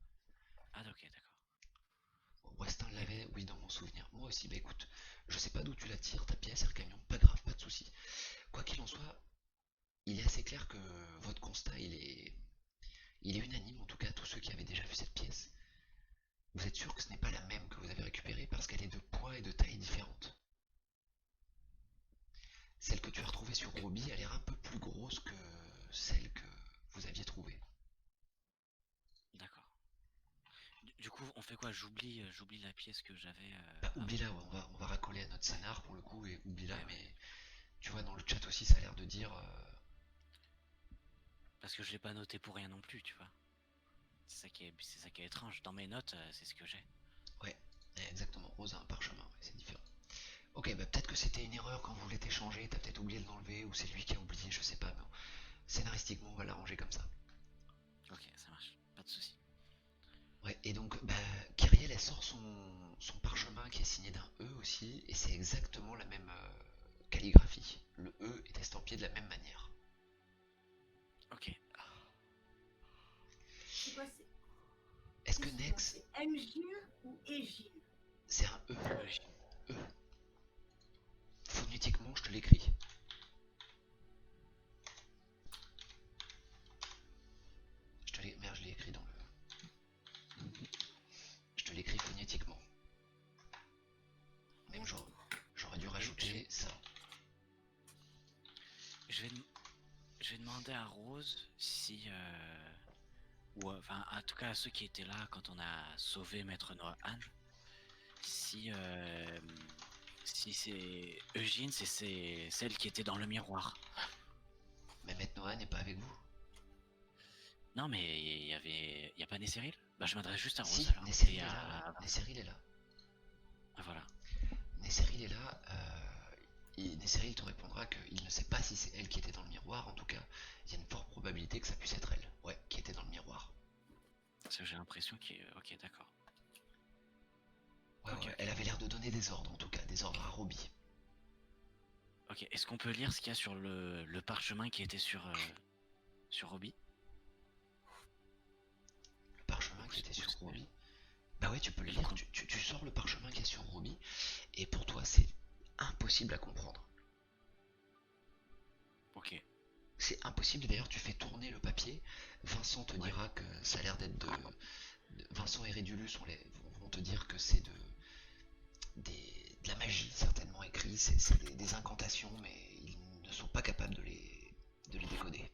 Ah ok, d'accord.
Westin l'avait, oui, dans mon souvenir. Moi aussi, bah écoute, je sais pas d'où tu la tires, ta pièce, Air Camion, pas grave, pas de soucis. Quoi qu'il en soit, il est assez clair que votre constat, il est unanime, en tout cas à tous ceux qui avaient déjà vu cette pièce. Vous êtes sûr que ce n'est pas la même que vous avez récupérée parce qu'elle est de poids et de taille différentes. Celle que tu as retrouvée sur Roby a l'air un peu plus grosse que celle que vous aviez trouvée.
D'accord. Du coup, on fait quoi? J'oublie la pièce que j'avais.
Bah,
avant.
oublie-la, ouais, on va racoler à notre scénar pour le coup et oublie-la,
Ouais, ouais.
mais tu vois, dans le chat aussi, ça a l'air de dire.
Parce que je l'ai pas noté pour rien non plus, tu vois. C'est ça qui est étrange. Dans mes notes, c'est ce que j'ai.
Ouais, exactement, Rose a un parchemin, ouais, c'est différent. Ok, bah peut-être que c'était une erreur quand vous l'êtes échangé, t'as peut-être oublié de l'enlever, ou c'est lui qui a oublié, je sais pas, mais scénaristiquement, on va l'arranger comme ça.
Ok, ça marche. Pas de soucis.
Ouais, et donc, bah, Kyriel, elle sort son parchemin qui est signé d'un E aussi, et c'est exactement la même calligraphie. Le E est estampillé de la même manière.
Ok.
C'est quoi, c'est... C'est Mgin ou Ejin?
C'est un E. E. Phonétiquement, je te l'écris. Merde, je l'ai écrit dans le... Je te l'écris phonétiquement. Même j'aurais dû rajouter ça.
Je vais demander à Rose si... ou enfin, en tout cas à ceux qui étaient là quand on a sauvé Maître Nohan, si c'est Eugène, c'est celle qui était dans le miroir.
Mais Maître Noah n'est pas avec vous.
Non, mais il y a pas Nesseril. Bah, je m'adresse juste à Rose
Si,
alors.
Nesseril
Et
est là.
à...
Ouais. Nesseril est là.
Ah, voilà.
Nesseril est là. Et Nesseril te répondra qu'il ne sait pas si c'est elle qui était dans le miroir. En tout cas, il y a une forte probabilité que ça puisse être elle. Ouais, qui était dans le miroir.
Parce que j'ai l'impression qu'il... Ok, d'accord.
Ouais,
Ok,
ouais,
ok.
elle avait l'air de donner des ordres, en tout cas, des ordres à Roby.
Ok, est-ce qu'on peut lire ce qu'il y a sur le parchemin qui était sur Roby?
Le parchemin qui était sur Roby. Bah ouais, tu peux le lire. Tu sors le parchemin qui est sur Roby. Et pour toi, c'est impossible à comprendre.
Ok.
C'est impossible. D'ailleurs, tu fais tourner le papier. Vincent te dira que ça a l'air d'être de... Vincent et Rédulus vont te dire que c'est de la magie certainement écrit, c'est des incantations, mais ils ne sont pas capables de les décoder.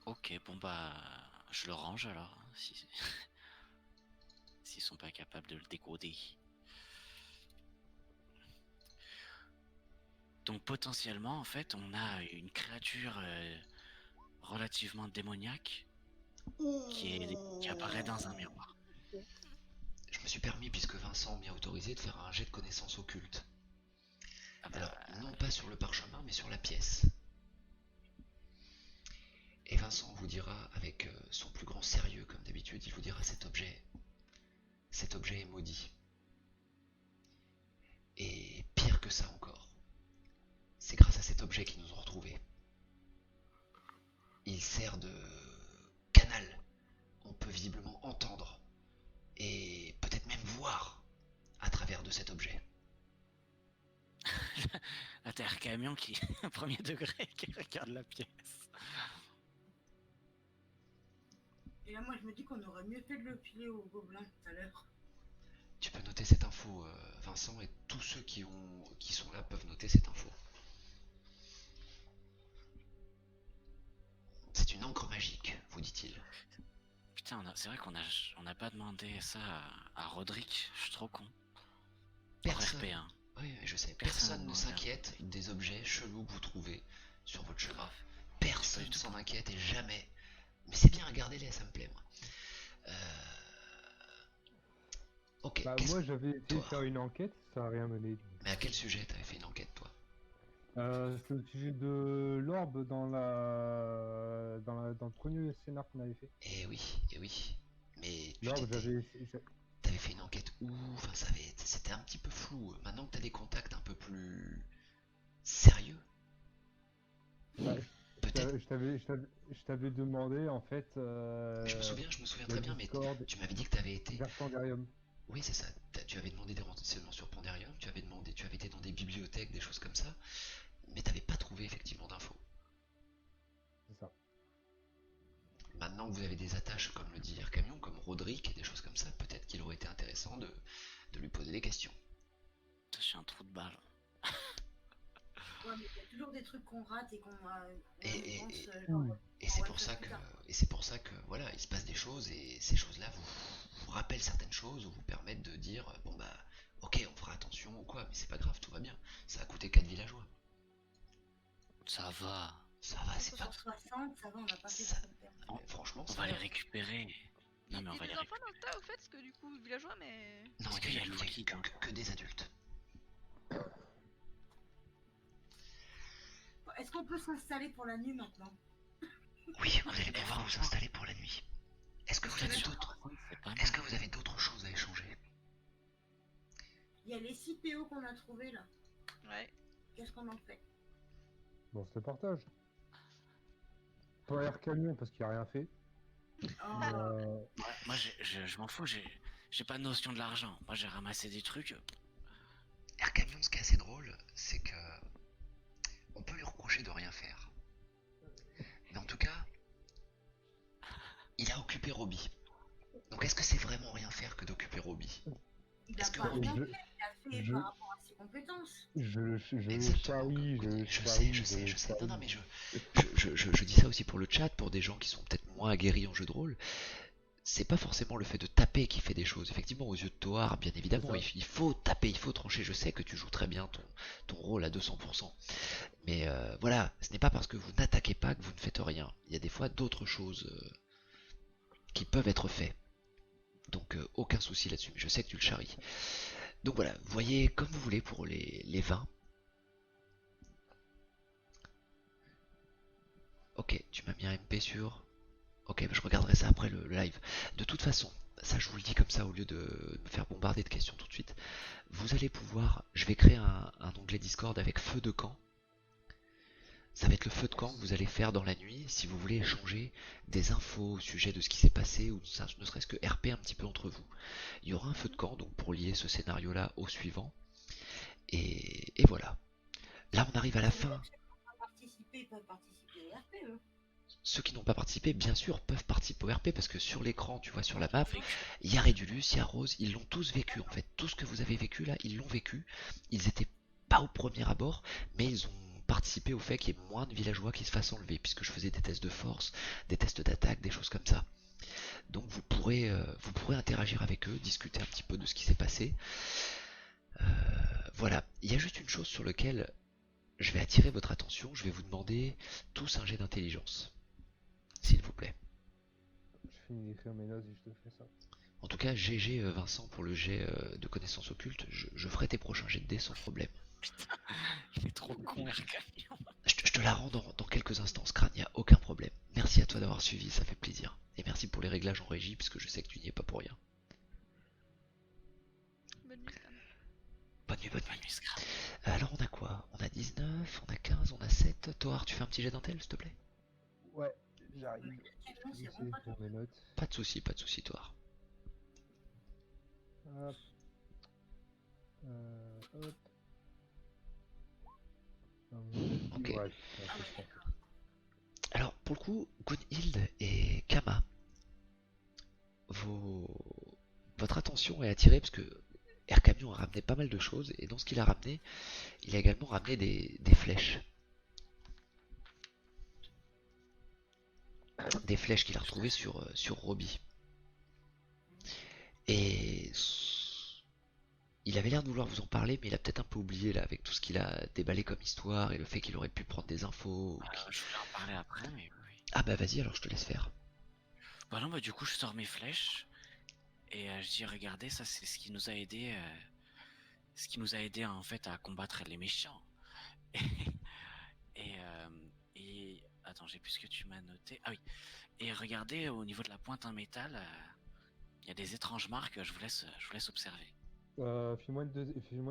Ok, bon bah... Je le range alors, hein, si... S'ils sont pas capables de le décoder. Donc potentiellement, en fait, on a une créature relativement démoniaque qui apparaît dans un miroir.
Je me suis permis, puisque Vincent m'y a autorisé, de faire un jet de connaissances occultes.
Ah bah,
Alors, non pas sur le parchemin, mais sur la pièce. Et Vincent vous dira, avec son plus grand sérieux comme d'habitude, il vous dira cet objet est maudit. Et pire que ça encore, c'est grâce à cet objet qu'ils nous ont retrouvés. Il sert de canal. On peut visiblement entendre et peut-être même voir à travers de cet objet.
là t'as un camion qui, premier degré, qui regarde la pièce.
Et là, moi, je me dis qu'on aurait mieux fait de le filer au gobelin tout à l'heure.
Tu peux noter cette info, Vincent, et tous ceux qui sont là peuvent noter cette info. C'est une encre magique, vous dit-il.
Putain, c'est vrai qu'on a pas demandé ça à Roderick, je suis trop con.
Personne.
RP1.
Oui, je sais.
Personne
Personne ne
ne
s'inquiète des objets chelous que vous trouvez sur votre chemin. Personne ne s'en inquiète et jamais. Mais c'est bien, regardez-les, ça me plaît, moi. Ok,
Bah, moi j'avais essayé de faire une enquête, ça a rien donné.
Mais à quel sujet t'avais fait une enquête, toi?
C'est au sujet de l'orbe dans le premier scénar qu'on avait fait.
Eh oui. Mais
L'orbe,
t'avais fait une enquête où? Enfin, c'était un petit peu flou. Maintenant que t'as des contacts un peu plus sérieux,
bah,
peut-être.
je t'avais demandé en fait.
Je me souviens très bien, mais
Discord
tu m'avais dit que t'avais été.
vers Pandarium.
Oui, c'est ça. Tu avais demandé des renseignements sur Pandarium, tu avais été dans des bibliothèques, des choses comme ça, mais t'avais pas trouvé effectivement d'infos.
C'est ça.
Maintenant que vous avez des attaches, comme le dit Camion, comme Roderick et des choses comme ça, peut-être qu'il aurait été intéressant de lui poser des questions.
Je suis un trou de balle.
Ouais, mais il y a toujours des trucs qu'on rate et qu'on
Et c'est pour ça que voilà, il se passe des choses et ces choses-là vous rappellent certaines choses ou vous permettent de dire bon bah ok, on fera attention ou quoi, mais c'est pas grave, tout va bien. Ça a coûté 4 villageois.
Ça va.
Ça va, c'est pas.
60, ça va, on a pas fait
Ça-
de perte.
Franchement,
On
ça
va les
va.
récupérer. Non mais on
Il y
va
a
les
des enfants
récupérer.
dans le tas au fait, parce que du coup, villageois, mais.
Non,
Parce qu'il y a Loki, hein.
que des adultes.
Est-ce qu'on peut s'installer pour la nuit maintenant?
Oui, vous allez pouvoir vous installer pour la nuit. Est-ce que vous avez
Sur
d'autres
30, c'est pas mal.
Est-ce que vous avez d'autres choses à échanger?
Il y a les 6 PO qu'on a trouvés là.
Ouais.
Qu'est-ce qu'on en fait?
Bon, c'est le partage. pas Air Camion parce qu'il a rien fait.
Oh,
Mais,
Moi, je m'en fous, j'ai pas de notion de l'argent. Moi, j'ai ramassé des trucs.
Air Camion, ce qui est assez drôle, c'est que on peut lui reprocher de rien faire. Mais en tout cas, il a occupé Robbie. Donc est-ce que c'est vraiment rien faire que d'occuper Robbie?
il a
Est-ce que
pas
Robbie...
rien fait, il a fait
je,
par rapport à ses compétences.
je le
Exactement.
charrie, je le
Je sais,
charrie,
je
je
sais,
le
je sais. Non, non,
charrie.
mais je dis ça aussi pour le chat, pour des gens qui sont peut-être moins aguerris en jeu de rôle. C'est pas forcément le fait de taper qui fait des choses. Effectivement, aux yeux de Toar, bien évidemment,
ça.
il faut taper, il faut trancher. Je sais que tu joues très bien ton rôle à 200%. Mais voilà, ce n'est pas parce que vous n'attaquez pas que vous ne faites rien. Il y a des fois d'autres choses qui peuvent être faites. Donc aucun souci là-dessus, mais je sais que tu le charries. Donc voilà, vous voyez comme vous voulez pour les vins. Ok, tu m'as mis un MP sur... Ok, bah je regarderai ça après le live. De toute façon, ça je vous le dis comme ça au lieu de me faire bombarder de questions tout de suite. Vous allez pouvoir... Je vais créer un onglet Discord avec feu de camp. Ça va être le feu de camp que vous allez faire dans la nuit si vous voulez échanger des infos au sujet de ce qui s'est passé ou ne serait-ce que RP un petit peu entre vous. Il y aura un feu de camp donc pour lier ce scénario-là au suivant. Et voilà. Là on arrive à la fin.
Participer, ils peuvent participer au RP, eux.
Ceux qui n'ont pas participé, bien sûr, peuvent participer au RP parce que sur l'écran, tu vois, sur la map,
Vécu.
il y a Rédulus, il y a Rose, ils l'ont tous vécu en fait. Tout ce que vous avez vécu là, ils l'ont vécu. Ils étaient pas au premier abord, mais ils ont participé au fait qu'il y ait moins de villageois qui se fassent enlever, puisque je faisais des tests de force, des tests d'attaque, des choses comme ça. Donc vous pourrez interagir avec eux, discuter un petit peu de ce qui s'est passé. Voilà, il y a juste une chose sur laquelle je vais attirer votre attention, je vais vous demander tous un jet d'intelligence, s'il vous plaît.
Je finis d'écrire mes notes et je te fais ça.
En tout cas, GG Vincent pour le jet de connaissances occultes, je ferai tes prochains jets de dés sans problème.
Il est trop con, Air Camion.
Je te la rends dans quelques instants, Scran, y a aucun problème. Merci à toi d'avoir suivi, ça fait plaisir. Et merci pour les réglages en régie, puisque je sais que tu n'y es pas pour rien.
Bonne nuit, Scan.
Bonne nuit, bonne
Bonne
nuit.
nuit, Scrap.
Alors on a quoi? On a 19, on a 15, on a 7. Toar, tu fais un petit jet d'intel, s'il te plaît?
Ouais, j'arrive.
Camion,
Je
c'est
vais
vraiment pas
faire mes notes.
Pas de soucis, Toar.
Hop. Hop.
Ok.
Ouais,
Ah
c'est
ouais,
ça.
d'accord.
Alors, pour le coup, Gunhild et Kama, vos... votre attention est attirée parce que Air Camion a ramené pas mal de choses, et dans ce qu'il a ramené, il a également ramené des flèches. Des flèches qu'il a retrouvées sur Robbie. Et il avait l'air de vouloir vous en parler, mais il a peut-être un peu oublié là avec tout ce qu'il a déballé comme histoire et le fait qu'il aurait pu prendre des infos.
Je voulais en parler après, mais oui.
Ah bah vas-y, alors je te laisse faire.
Bah non, bah du coup, je sors mes flèches et je dis, regardez, ça c'est ce qui nous a aidé, ce qui nous a aidé en fait à combattre les méchants. Et, attends, j'ai plus ce que tu m'as noté. Ah oui. Et regardez, au niveau de la pointe en métal, il y a des étranges marques. Je vous laisse observer.
File-moi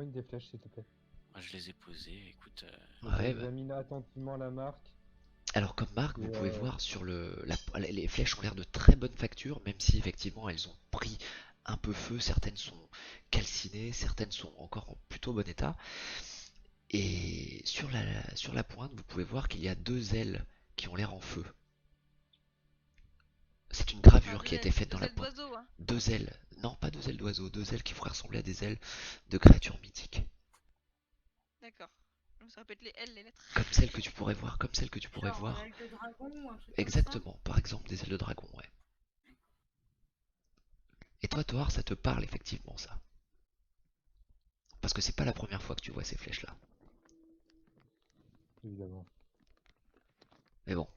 une des flèches, s'il te plaît.
Moi, je les ai posées. Écoute,
Ouais, bah.
J'examine attentivement la marque.
Alors comme marque, vous
Et,
pouvez voir sur les flèches ont l'air de très bonne facture, même si effectivement elles ont pris un peu feu. Certaines sont calcinées, certaines sont encore en plutôt bon état. Et sur la pointe, vous pouvez voir qu'il y a deux ailes qui ont l'air en feu. C'est une gravure qui a été faite dans la pointe.
d'oiseau, hein.
Deux ailes. Non, pas deux ailes d'oiseau, deux ailes qui pourraient ressembler à des ailes de créatures mythiques.
D'accord. Donc ça répète les L, les lettres.
Comme celles que tu pourrais voir, comme celles que tu pourrais
Genre,
voir.
aile de dragon ou un truc comme ça.
Exactement, par exemple des ailes de dragon, ouais. Et toi, Toar, ça te parle effectivement, ça. Parce que c'est pas la première fois que tu vois ces flèches-là.
Évidemment.
Mais bon.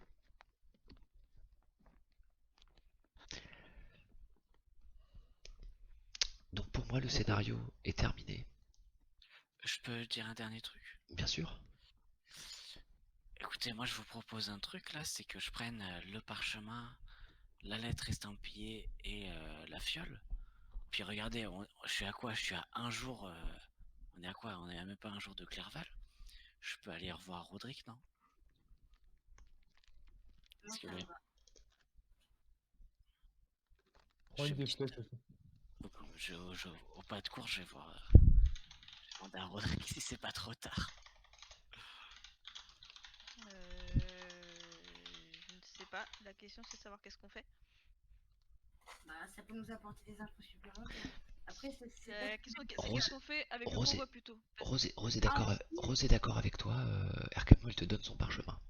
Donc pour moi, le scénario est terminé.
je peux dire un dernier truc.
Bien sûr.
Écoutez, moi, je vous propose un truc là, c'est que je prenne le parchemin, la lettre estampillée et la fiole. Puis regardez, je suis à quoi? Je suis à un jour. On est à quoi? On est à même pas un jour de Clerval. Je peux aller revoir Roderick, non?
Moi,
Si
ça
vous
me
voulez.
va.
Prends
Je
une des
vais
flèches aussi.
au pas de course, je vais voir. Je vais demander à Rodrigue si c'est pas trop tard.
Je ne sais pas. La question c'est de savoir qu'est-ce qu'on fait.
Bah, ça peut nous apporter des infos supplémentaires. Après, c'est
La
peut-être.
question c'est
Rose,
qu'est-ce qu'on fait avec le
Rose
convoi
est,
plutôt.
Rose est
Ah,
d'accord,
aussi,
Rose est d'accord avec toi. Erkamo, elle te donne son parchemin.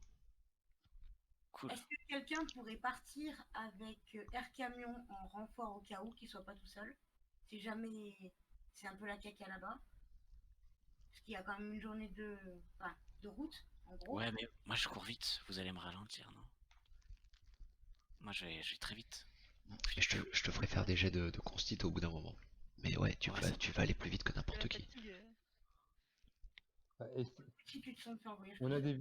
Cool.
est-ce que quelqu'un pourrait partir avec Air Camion en renfort au cas où qu'il soit pas tout seul? Si jamais c'est un peu la caca là-bas. Parce qu'il y a quand même une journée enfin, de route, en gros.
Ouais, mais moi je cours vite. Vous allez me ralentir, non? Moi je vais très vite.
Et je te ferai faire des jets de constit au bout d'un moment. Mais ouais,
Ouais, ça
tu vas aller plus vite que
La
n'importe qui.
fatigue.
Ah, et
Si tu te sens de faire un voyage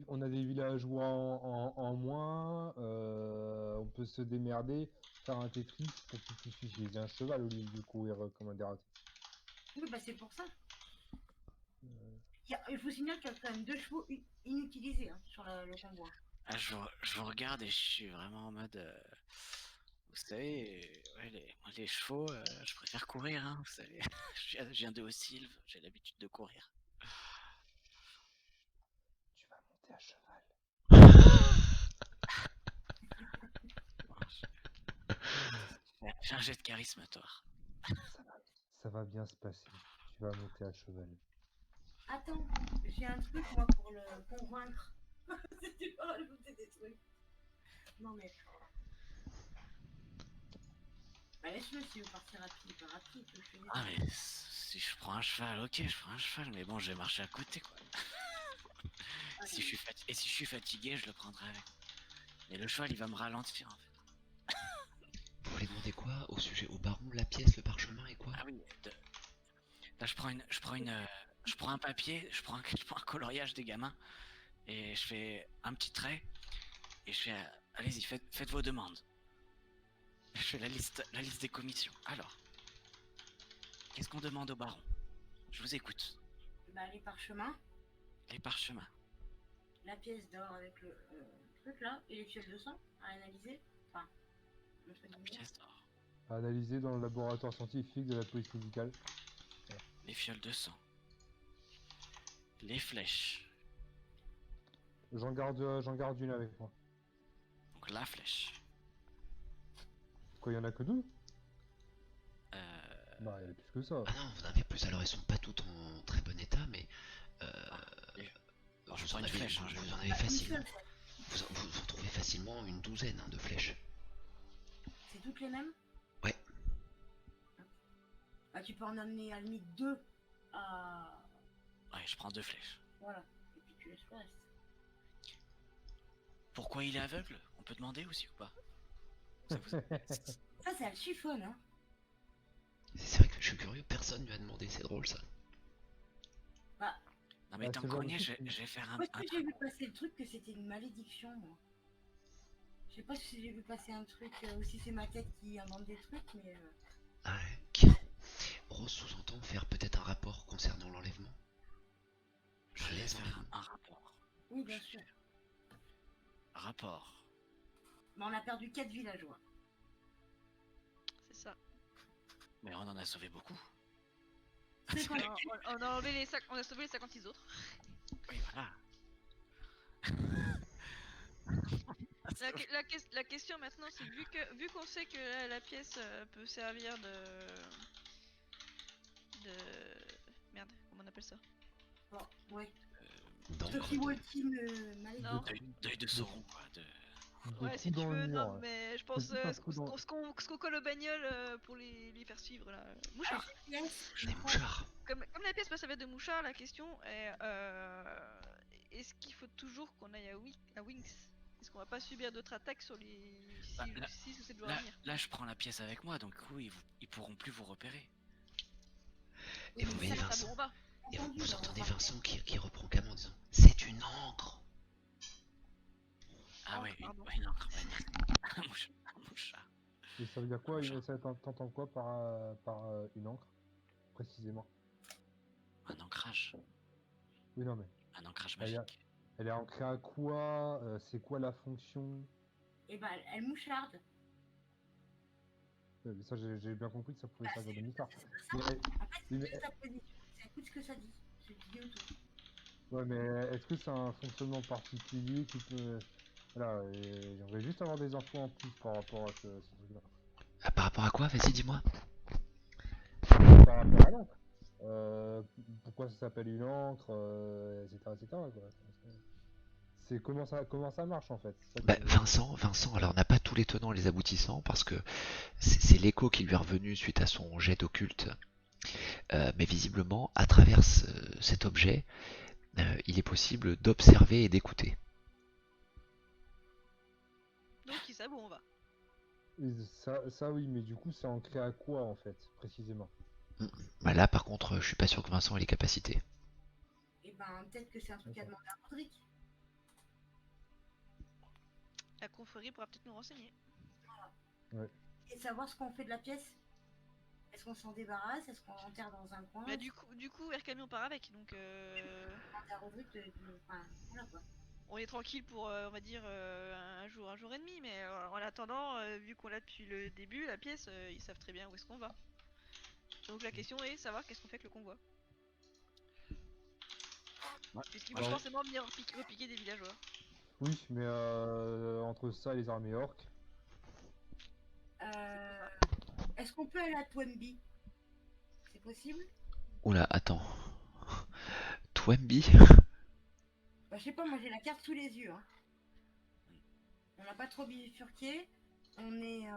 on a des villageois en moins, on peut se démerder, faire un Tetris pour qu'ils puissent utiliser un cheval au lieu de courir comme un dératé.
Oui, bah c'est pour ça.
Euh,
Il faut signaler qu'il y a quand même 2 chevaux inutilisés hein, sur le convoi.
Ah, je vous regarde et je suis vraiment en mode. Vous savez, ouais, les chevaux, je préfère courir, hein, vous savez. Je viens de Haut-Sylve, j'ai l'habitude de courir.
Tu vas monter à cheval.
Fais un jet de charisme, toi.
Ça va bien se passer. Tu vas monter à cheval.
Attends, j'ai un truc moi pour le convaincre. Si tu peux rajouter des trucs. Non mais. Bah laisse-le s'il veut partir rapide, il part rapide, je fais des
Ah,
trucs.
mais si je prends un cheval, ok, je prends un cheval, mais bon, je vais marcher à côté, quoi.
Ah,
Si je suis et si je suis fatigué, je le prendrai avec. Mais le cheval, il va me ralentir, en fait.
Vous voulez demander quoi au sujet au baron, la pièce, le parchemin et quoi?
Ah oui, là, je prends un papier, je prends un coloriage des gamins, et je fais un petit trait, et je fais, allez-y, faites vos demandes. Je fais la liste des commissions. Alors, qu'est-ce qu'on demande au baron? Je vous écoute.
bah les parchemins,
Les parchemins.
la pièce d'or avec le truc là, et les fioles de sang à analyser. Enfin, entre guillemets.
Pièce d'or.
À analyser dans le laboratoire scientifique de la police médicale.
Les fioles de sang. Les flèches.
J'en garde une avec moi.
Donc la flèche.
Quoi, il y en a que 2?
Euh,
Bah, il y en a plus que ça.
Ah non, vous en avez plus. Alors, elles sont pas toutes en très bon état, mais
et- alors, je
vous
prends
en
une
avez,
flèche. Hein,
vous en avez
Une
facilement.
seule,
Vous en trouvez facilement une douzaine hein, de flèches.
c'est toutes les mêmes.
Ouais.
Bah tu peux en amener à la limite 2 à.
Ouais, je prends 2 flèches.
Voilà. Et puis tu laisses le reste.
Pourquoi il est aveugle? On peut demander aussi ou pas? Ça vous-
Ça, c'est le chiffon, hein.
C'est vrai que je suis curieux, personne lui a demandé, c'est drôle ça.
Non mais
Ah,
tant
ce
qu'on
genre de
y est,
truc,
je vais faire un.
Parce que j'ai vu passer le truc que c'était une malédiction, moi. Je sais pas si j'ai vu passer un truc ou si c'est ma tête qui invente des trucs, mais.
Ah ouais. Qui Rose sous-entend faire peut-être un rapport concernant l'enlèvement.
Je vais
Les
faire
enlèvements.
un rapport.
Oui, bien sûr.
Rapport.
Mais on a perdu 4 villageois.
C'est ça.
Mais on en a sauvé beaucoup.
C'est quand
Alors, on a enlevé on a sauvé les 56 autres.
Oui, voilà.
La question maintenant, c'est vu qu'on sait que la pièce peut servir de merde, comment on appelle ça?
Bon, ouais.
Donc,
Ceux qui Walking malédiction.
Non.
Deuil de Sauron, quoi.
Ouais, si
coups
tu
dans
veux,
le
non,
mur.
mais je pense
Petit coup dans-
ce qu'on colle aux bagnoles pour les faire suivre là. Mouchard.
Yes.
des mouchards.
Comme la pièce peut servir de mouchard, la question est est-ce qu'il faut toujours qu'on aille à Winx? Est-ce qu'on va pas subir d'autres attaques sur les
Bah,
6 ou 7 jours à venir?
Là, je prends la pièce avec moi, donc oui, ils pourront plus vous repérer.
Et vous voyez
Ça,
Vincent,
bon, on va.
et vous,
Entendu,
vous
là, on
entendez
va
Vincent qui reprend Cam en disant c'est une encre.
Ah
Oh,
ouais,
pardon.
ouais, non, un mouchard.
Et ça veut dire quoi?
Chat.
T'entends quoi par une encre? Précisément.
Un ancrage.
Oui, non, mais
Un ancrage
Elle a-
magique.
elle est ancrée à quoi? C'est quoi la fonction?
et ben elle moucharde.
Mais ça, j'ai bien compris que ça pouvait servir de mouchard.
C'est
Mais,
ça. En fait,
mais-
c'est sa position. Ça écoute ce que ça dit. Je te dis autour.
ouais, mais est-ce que c'est un fonctionnement particulier qui peut... Voilà, et j'aimerais juste avoir des infos en plus par rapport à ce truc-là.
Ah, par rapport à quoi? Vas-y, dis-moi.
Par rapport à l'encre. Pourquoi ça s'appelle une encre, etc., etc., quoi. C'est comment ça marche en fait. C'est ça
Bah,
que-
Vincent, alors n'a pas tous les tenants et les aboutissants parce que c'est l'écho qui lui est revenu suite à son jet d'occulte. Mais visiblement, à travers cet objet, il est possible d'observer et d'écouter.
Donc, qui ça, bon, on va.
Et ça oui, mais du coup, c'est ancré à quoi en fait, précisément?
Bah là, par contre, je suis pas sûr que Vincent ait les capacités.
Et ben peut-être que c'est un truc à demander à Rodrigue.
La confrérie pourra peut-être nous renseigner.
Et savoir ce qu'on fait de la pièce. Est-ce qu'on s'en débarrasse? Est-ce qu'on l'enterre dans un coin?
Bah, du coup, Air Camion part avec, donc
Demander à Rodrigue enfin, voilà quoi.
on est tranquille pour, on va dire, un jour et demi. Mais en attendant, vu qu'on l'a depuis le début, la pièce, ils savent très bien où est-ce qu'on va. Donc la question est savoir qu'est-ce qu'on fait avec le convoi.
Ouais.
Puisqu'ils
Ouais.
vont forcément venir repiquer des villageois.
Oui, mais entre ça et les armées orques,
Est-ce qu'on peut aller à Twemby? C'est possible?
Oula, attends. Twemby?
Bah je sais pas, moi j'ai la carte sous les yeux. Hein. On n'a pas trop bifurqué. On est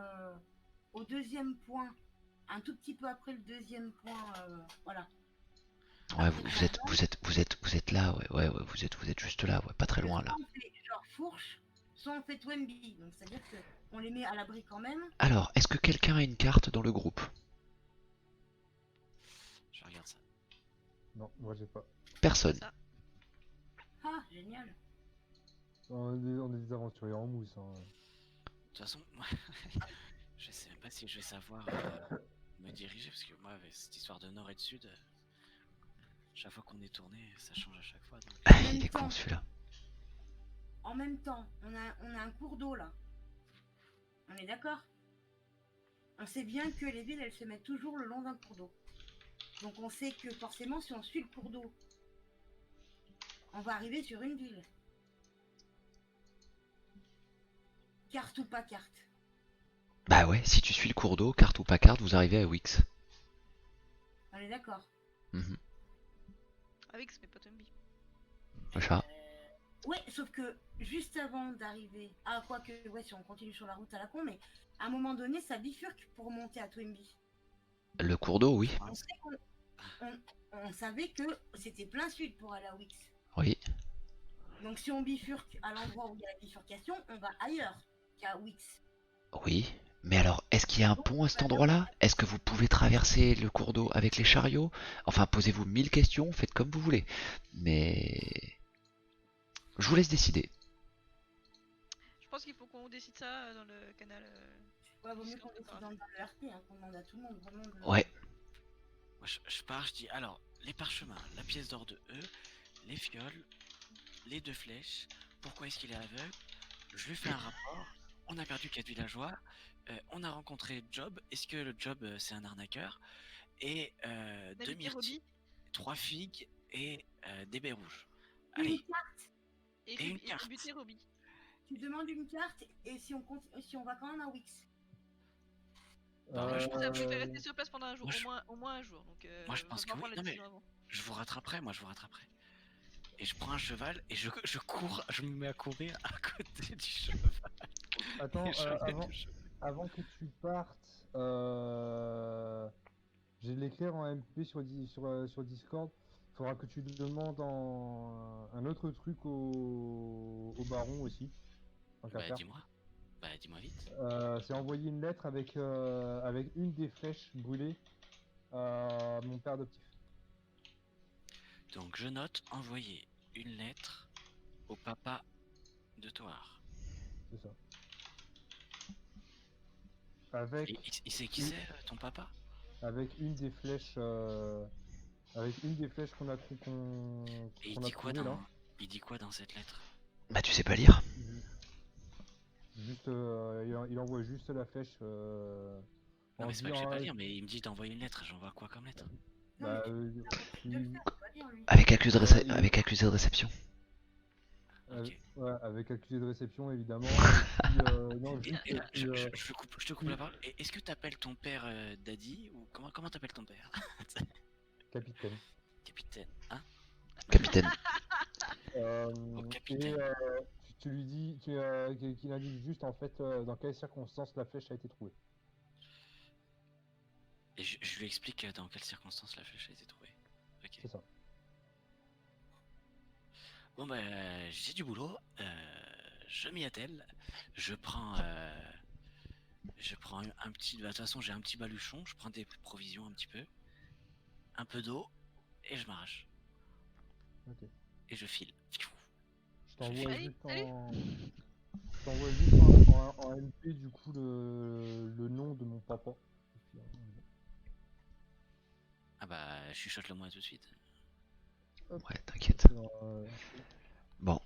au deuxième point. Un tout petit peu après le deuxième point. Voilà.
Ouais, vous êtes là, ouais, vous êtes juste là, ouais, pas très loin là.
Soit on fait genre Fourche, soit on fait Twemby. Donc c'est-à-dire qu'on les met à l'abri quand même.
Alors, est-ce que quelqu'un a une carte dans le groupe?
Je regarde ça.
non, moi j'ai pas.
Personne.
Ça.
Ah, génial.
On est des aventuriers en mousse. Hein.
De toute façon, moi, je sais même pas si je vais savoir me diriger parce que moi, avec cette histoire de nord et de sud, chaque fois qu'on est tourné, ça change à chaque fois. Donc...
Ah, il est con celui-là.
En même temps, on a un cours d'eau là. On est d'accord? On sait bien que les villes, elles se mettent toujours le long d'un cours d'eau. Donc on sait que forcément, si on suit le cours d'eau, on va arriver sur une ville. Carte ou pas carte.
Bah ouais, si tu suis le cours d'eau, carte ou pas carte, vous arrivez à Wix.
On est d'accord.
Mhm.
Avec mais pas Twemby.
Machin.
Ouais, sauf que juste avant d'arriver... Ah, quoique, ouais, si on continue sur la route à la con, mais à un moment donné, ça bifurque pour monter à Twemby.
Le cours d'eau, oui.
On sait on savait que c'était plein sud pour aller à Wix.
Oui.
Donc si on bifurque à l'endroit où il y a la bifurcation, on va ailleurs qu'à Wix.
Oui. Mais alors, est-ce qu'il y a un pont à cet endroit-là? Est-ce que vous pouvez traverser le cours d'eau avec les chariots? Enfin, posez-vous 1000 questions, faites comme vous voulez. Mais... je vous laisse décider.
Je pense qu'il faut qu'on décide ça dans le canal.
Ouais, vaut mieux qu'on décide dans le RP, hein, qu'on demande à tout le monde vraiment de...
Ouais.
Moi, je pars, je dis alors, les parchemins, la pièce d'or de E, les fioles, les 2 flèches, pourquoi est-ce qu'il est aveugle? Je lui fais un rapport, on a perdu 4 villageois, on a rencontré Job, est-ce que le Job c'est un arnaqueur? Et 2 myrtilles, 3 figues et des baies rouges.
Une
Allez,
carte.
Et une carte.
buter Roby.
Tu demandes une carte et si on va quand même à Wix.
Je pense que je vais rester sur place pendant un jour,
moi,
au moins un jour. Donc,
moi, je pense que oui. Non, mais je vous rattraperai, Et je prends un cheval et je cours, je me mets à courir à côté du cheval.
Attends, avant que tu partes, j'ai de l'écrire en MP sur Discord. Faudra que tu demandes un autre truc au baron aussi.
Bah dis-moi vite.
C'est envoyer une lettre avec une des flèches brûlées à mon père adoptif.
Donc je note envoyer une lettre au papa de Toar.
C'est ça. Avec.
Et il sait qui c'est ton papa?
Avec une des flèches. Qu'on a
Et
il dit
quoi dans cette lettre?
Bah tu sais pas lire.
Juste, il envoie juste la flèche.
Non,
En
mais c'est pas que je sais
disant,
pas lire, mais il me dit d'envoyer une lettre. J'envoie quoi comme lettre?
Non,
bah,
mais c'est impossible de le faire, il peut pas lire lui.
Avec accusé de,
il-
avec accusé de réception.
Ok.
ouais, avec accusé de réception évidemment. Et puis, non,
Et,
juste.
et là,
puis,
je te coupe la parole. Et est-ce que t'appelles ton père Daddy ou comment t'appelles ton père?
capitaine.
Capitaine, hein?
Capitaine.
Oh,
Et
capitaine.
tu lui dis qu'il indique juste en fait dans quelles circonstances la flèche a été trouvée.
Et je lui explique dans quelles circonstances la flèche a été trouvée. Ok.
C'est ça.
Bon bah j'ai du boulot, je m'y attelle, je prends un petit, de toute façon j'ai un petit baluchon, je prends des provisions un petit peu, un peu d'eau et je m'arrache
Ok.
et je file.
Je t'envoie
Allez,
juste
salut.
je t'envoie juste en MP du coup le nom de mon papa. Et puis,
Ah bah chuchote le moi tout de suite.
Ouais, t'inquiète.
euh,
Bon.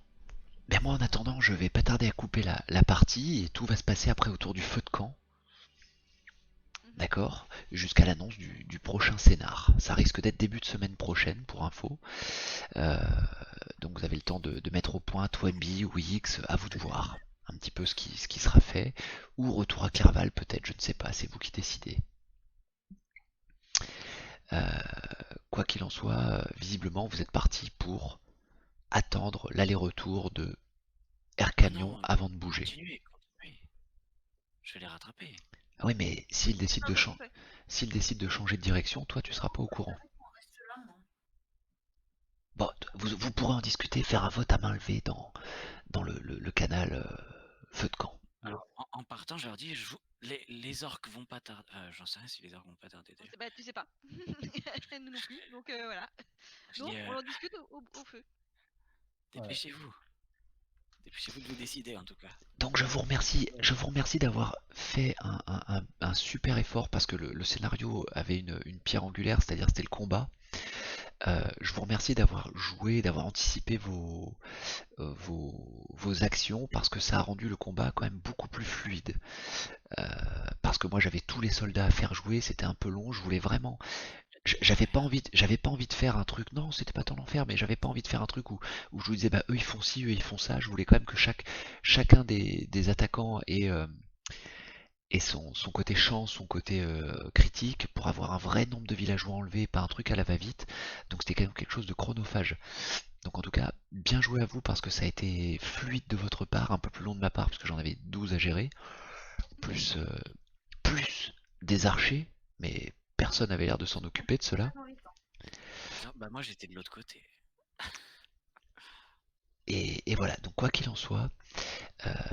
Mais moi, en attendant, je vais pas tarder à couper la partie et tout va se passer après autour du feu de camp. D'accord? Jusqu'à l'annonce du prochain scénar. Ça risque d'être début de semaine prochaine pour info. Donc vous avez le temps de mettre au point Toynbee ou X, à vous de voir un petit peu ce qui sera fait. Ou retour à Clerval peut-être, je ne sais pas, c'est vous qui décidez. Quoi qu'il en soit, visiblement vous êtes parti pour attendre l'aller-retour de Air Camion
Non,
avant de bouger.
continuez. Je vais les rattraper.
Ah oui, mais s'il décide
Ah,
de,
bah, parfait.
s'il décide de changer de direction, toi tu seras pas au courant.
On reste là, moi.
Bon, vous pourrez en discuter, faire un vote à main levée dans le canal feu de camp.
Alors en partant je leur dis les orques vont pas tarder. J'en sais rien si les orques vont pas tarder d'ailleurs.
Bah, tu sais pas. Nous non plus, donc voilà.
Je
Donc
dis,
on en discute au feu.
dépêchez-vous. Dépêchez-vous de vous décider en tout cas.
Donc je vous remercie d'avoir fait un super effort parce que le scénario avait une pierre angulaire, c'est-à-dire c'était le combat. Je vous remercie d'avoir joué, d'avoir anticipé vos actions parce que ça a rendu le combat quand même beaucoup plus fluide. Parce que moi j'avais tous les soldats à faire jouer, c'était un peu long, je voulais vraiment. J'avais pas envie de faire un truc, non, c'était pas tant d'enfer, mais j'avais pas envie de faire un truc où je vous disais bah eux ils font ci, eux ils font ça. Je voulais quand même que chacun des attaquants ait son côté chance, son côté critique pour avoir un vrai nombre de villageois enlevés, pas un truc à la va-vite. Donc c'était quand même quelque chose de chronophage. Donc en tout cas, bien joué à vous parce que ça a été fluide de votre part, un peu plus long de ma part parce que j'en avais 12 à gérer, plus des archers, mais personne n'avait l'air de s'en occuper de cela.
Dans les temps.
Non, bah moi j'étais de l'autre côté.
Et voilà, donc quoi qu'il en soit,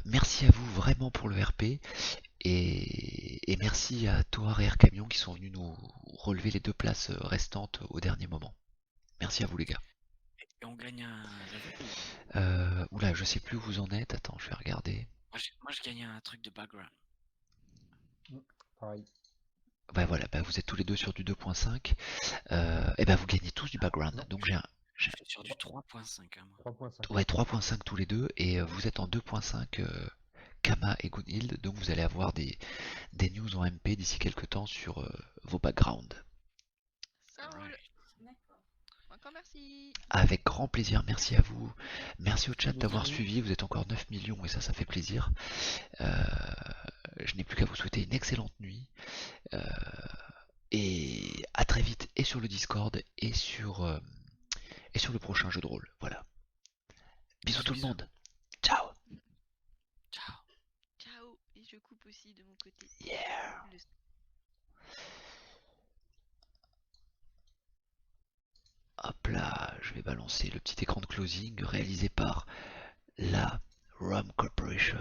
merci à vous vraiment pour le RP, et merci à Toar et Air Camion qui sont venus nous relever les 2 places restantes au dernier moment. Merci à vous les gars.
Et on gagne un level.
Oula, je sais plus où vous en êtes, attends, je vais regarder.
Moi je gagne un truc de background.
pareil.
Ouais voilà, bah, vous êtes tous les deux sur du 2.5, et bah vous gagnez tous du background,
Non,
donc
je suis sur du 3.5 hein, moi.
3.5.
ouais, 3.5 tous les deux, et vous êtes en 2.5 Kama et Gunhild, donc vous allez avoir des news en MP d'ici quelques temps sur vos backgrounds.
Ça roule.
Alright.
D'accord.
Encore merci.
Avec grand plaisir, merci à vous. Merci au chat d'avoir
Merci.
suivi, vous êtes encore 9 millions et ça fait plaisir. Je n'ai plus qu'à vous souhaiter une excellente nuit. Et à très vite et sur le Discord et sur le prochain jeu de rôle. Voilà. Bisous tout le
Bisous.
monde. Ciao.
Ciao.
Ciao. Et je coupe aussi de mon côté.
Yeah.
Le
Hop là, je vais balancer le petit écran de closing réalisé par la Rum Corporation.